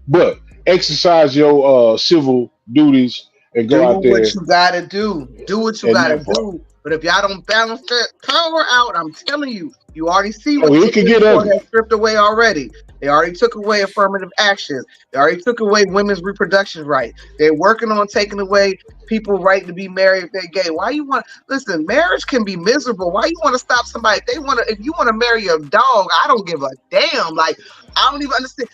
But exercise your civil duties and go out there. Do what you gotta do. Do what you gotta do. But if y'all don't balance that power out, I'm telling you, you already see what it can get ugly. Has stripped away already. They already took away affirmative action. They already took away women's reproduction right. They're working on taking away people's right to be married if they're gay. Why you want listen? Marriage can be miserable. Why you want to stop somebody? If you want to marry a dog, I don't give a damn. Like I don't even understand.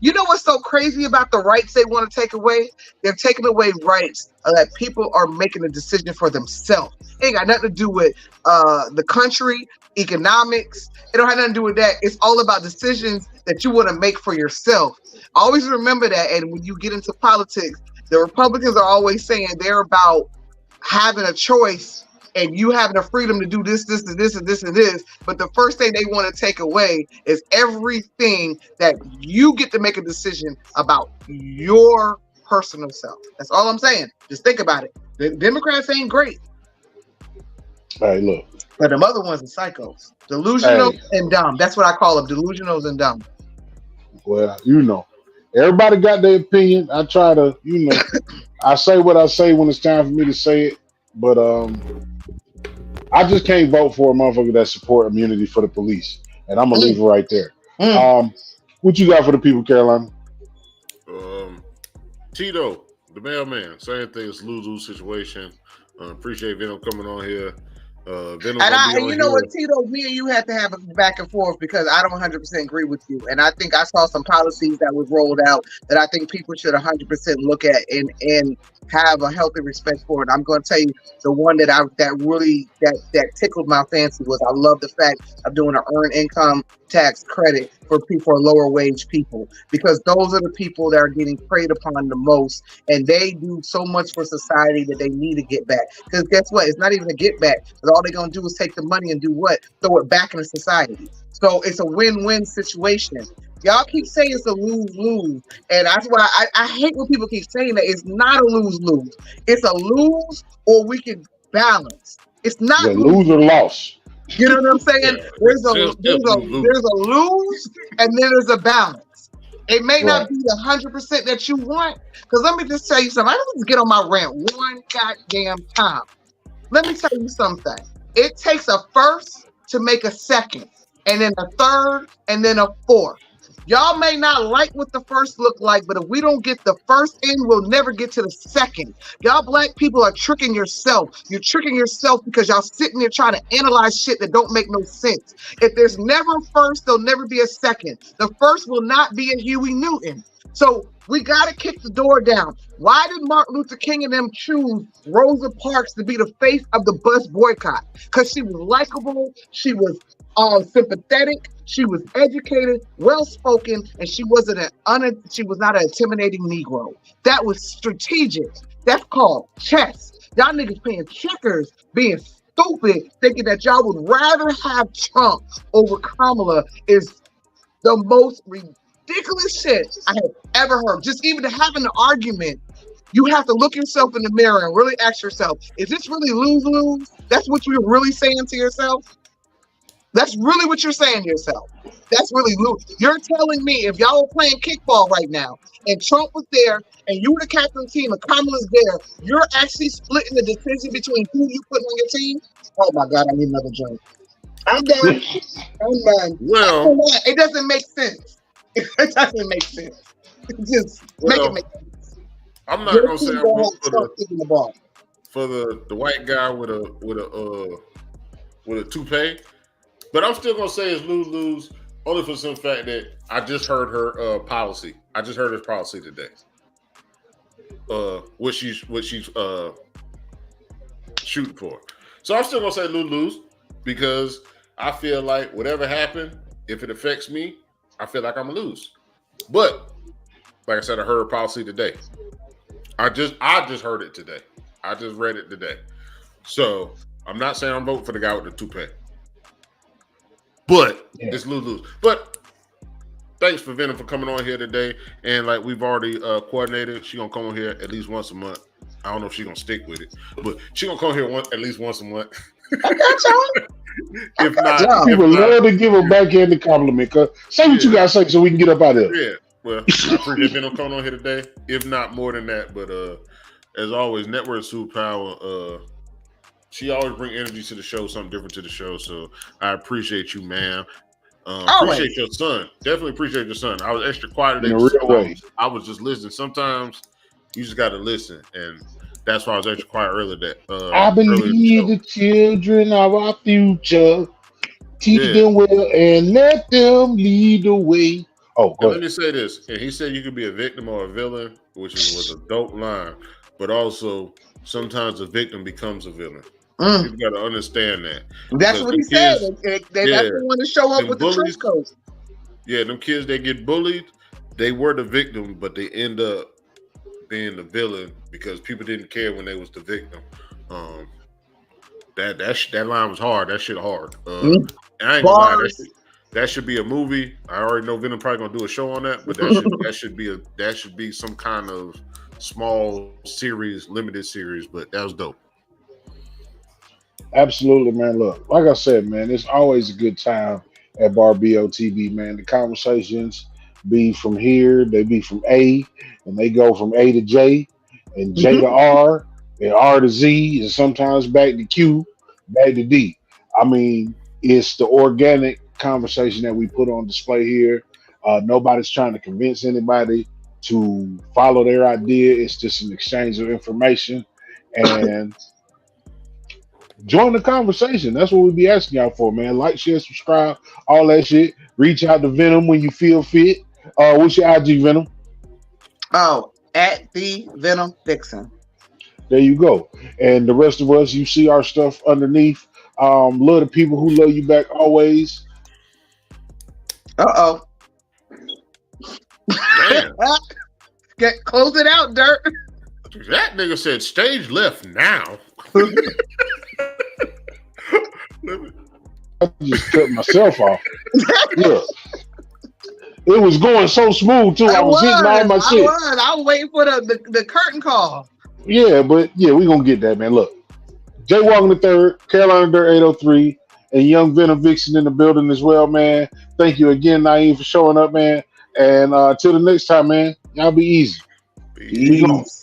You know what's so crazy about the rights they want to take away? They're taking away rights that people are making a decision for themselves. It ain't got nothing to do with the country, economics. It don't have nothing to do with that. It's all about decisions that you want to make for yourself. Always remember that. And when you get into politics, the Republicans are always saying they're about having a choice and you having the freedom to do this, this, and this, and this, and this. But the first thing they want to take away is everything that you get to make a decision about your personal self. That's all I'm saying. Just think about it. The Democrats ain't great. Hey, look. But them other ones are psychos. Delusional and dumb. That's what I call them. Delusionals and dumb. Well, everybody got their opinion. I try to, I say what I say when it's time for me to say it. But I just can't vote for a motherfucker that support immunity for the police. And I'm going to leave it right there. What you got for the people, Carolina? Tito, the mailman. Same thing. It's lose-lose situation. Appreciate Venom coming on here. Venom's And gonna be on you know here. what, Tito, me and you had to have a back and forth because I don't 100% agree with you. And I think I saw some policies that was rolled out that I think people should 100% look at and have a healthy respect for it. I'm going to tell you the one that really tickled my fancy was I love the fact of doing an earned income tax credit for lower wage people, because those are the people that are getting preyed upon the most, and they do so much for society that they need to get back. Because guess what? It's not even a get back. Because all they're gonna do is take the money and do what? Throw it back into society. So it's a win-win situation. Y'all keep saying it's a lose-lose, and that's why I hate when people keep saying that. It's not a lose-lose. It's a lose, or we can balance. It's not a lose or loss. You know what I'm saying? There's a lose, and then there's a balance. It may not be the 100% that you want. Because let me just tell you something. I need to get on my rant one goddamn time. Let me tell you something. It takes a first to make a second, and then a third, and then a fourth. Y'all may not like what the first look like, but if we don't get the first in, we'll never get to the second. Y'all black people are tricking yourself. You're tricking yourself because y'all sitting there trying to analyze shit that don't make no sense. If there's never a first, there'll never be a second. The first will not be a Huey Newton. So we got to kick the door down. Why did Martin Luther King and them choose Rosa Parks to be the face of the bus boycott? Because she was likable, she was sympathetic, she was educated, well-spoken, and she was not an intimidating Negro. That was strategic. That's called chess. Y'all niggas playing checkers, being stupid, thinking that y'all would rather have Trump over Kamala is the most ridiculous shit I have ever heard. Just even to have an argument, you have to look yourself in the mirror and really ask yourself, is this really lose-lose? That's what you're really saying to yourself? That's really what you're saying to yourself. That's really lose. You're telling me if y'all were playing kickball right now and Trump was there and you were the captain of the team and Kamala's there, you're actually splitting the decision between who you put on your team? Oh my God, I need another drink. I'm done. I'm done. Well, it doesn't make sense. It doesn't make sense. Just make it make sense. I'm not gonna say I'm voting for the white guy with a toupee, but I'm still gonna say it's lose-lose only for some fact that I just heard her policy. I just heard his policy today. What she's shooting for. So I'm still gonna say lose-lose because I feel like whatever happened, if it affects me, I feel like I'm gonna lose. But like I said, I heard her policy today. I just heard it today. I just read it today. So I'm not saying I'm voting for the guy with the toupee. But it's lose-lose. But thanks for Venom for coming on here today. And like we've already coordinated, she's gonna come on here at least once a month. I don't know if she's gonna stick with it, but she's gonna come here at least once a month. I got y'all. If not, people love to give a backhanded compliment. Say what you gotta say so we can get up out of here. Yeah. Well, I appreciate Venom coming on here today. If not more than that, but as always, Network Superpower. She always bring energy to the show, something different to the show. So I appreciate you, ma'am. Appreciate your son. Definitely appreciate your son. I was extra quiet today. I was just listening. Sometimes you just got to listen, and that's why I was extra quiet earlier. I believe the children are our future. Teach them well and let them lead the way. Oh, go ahead. Let me say this. And he said you could be a victim or a villain, which was a dope line. But also, sometimes a victim becomes a villain. People got to understand that. That's what he said. That's the one to show up with the trench coat. Yeah, them kids that get bullied, they were the victim, but they end up being the villain because people didn't care when they was the victim. That line was hard. That shit hard. I ain't gonna lie. That should be a movie. I already know Venom probably gonna do a show on that, but that should be some kind of small series, limited series. But that was dope. Absolutely, man. Look, like I said, man, it's always a good time at BarBOTB, man. The conversations be from here, they be from A, and they go from A to J, and J to R, and R to Z, and sometimes back to Q, back to D. I mean, it's the organic conversation that we put on display here. Nobody's trying to convince anybody to follow their idea. It's just an exchange of information, and join the conversation. That's what we be asking y'all for, man. Like, share, subscribe, all that shit. Reach out to Venom when you feel fit. What's your IG, Venom? Oh, at the Venom Vixen. There you go. And the rest of us, you see our stuff underneath. Love the people who love you back always. Uh-oh. Damn. Close it out, Dirt. That nigga said stage left now. I just cut myself off. Look. It was going so smooth too. I was hitting all my shit. I was waiting for the curtain call. Yeah, but yeah, we gonna get that, man. Look. Jay Walking the Third, Carolina Dirt 803, and Young Venom Vixen in the building as well, man. Thank you again, Naeem, for showing up, man. And till the next time, man, y'all be easy. Peace.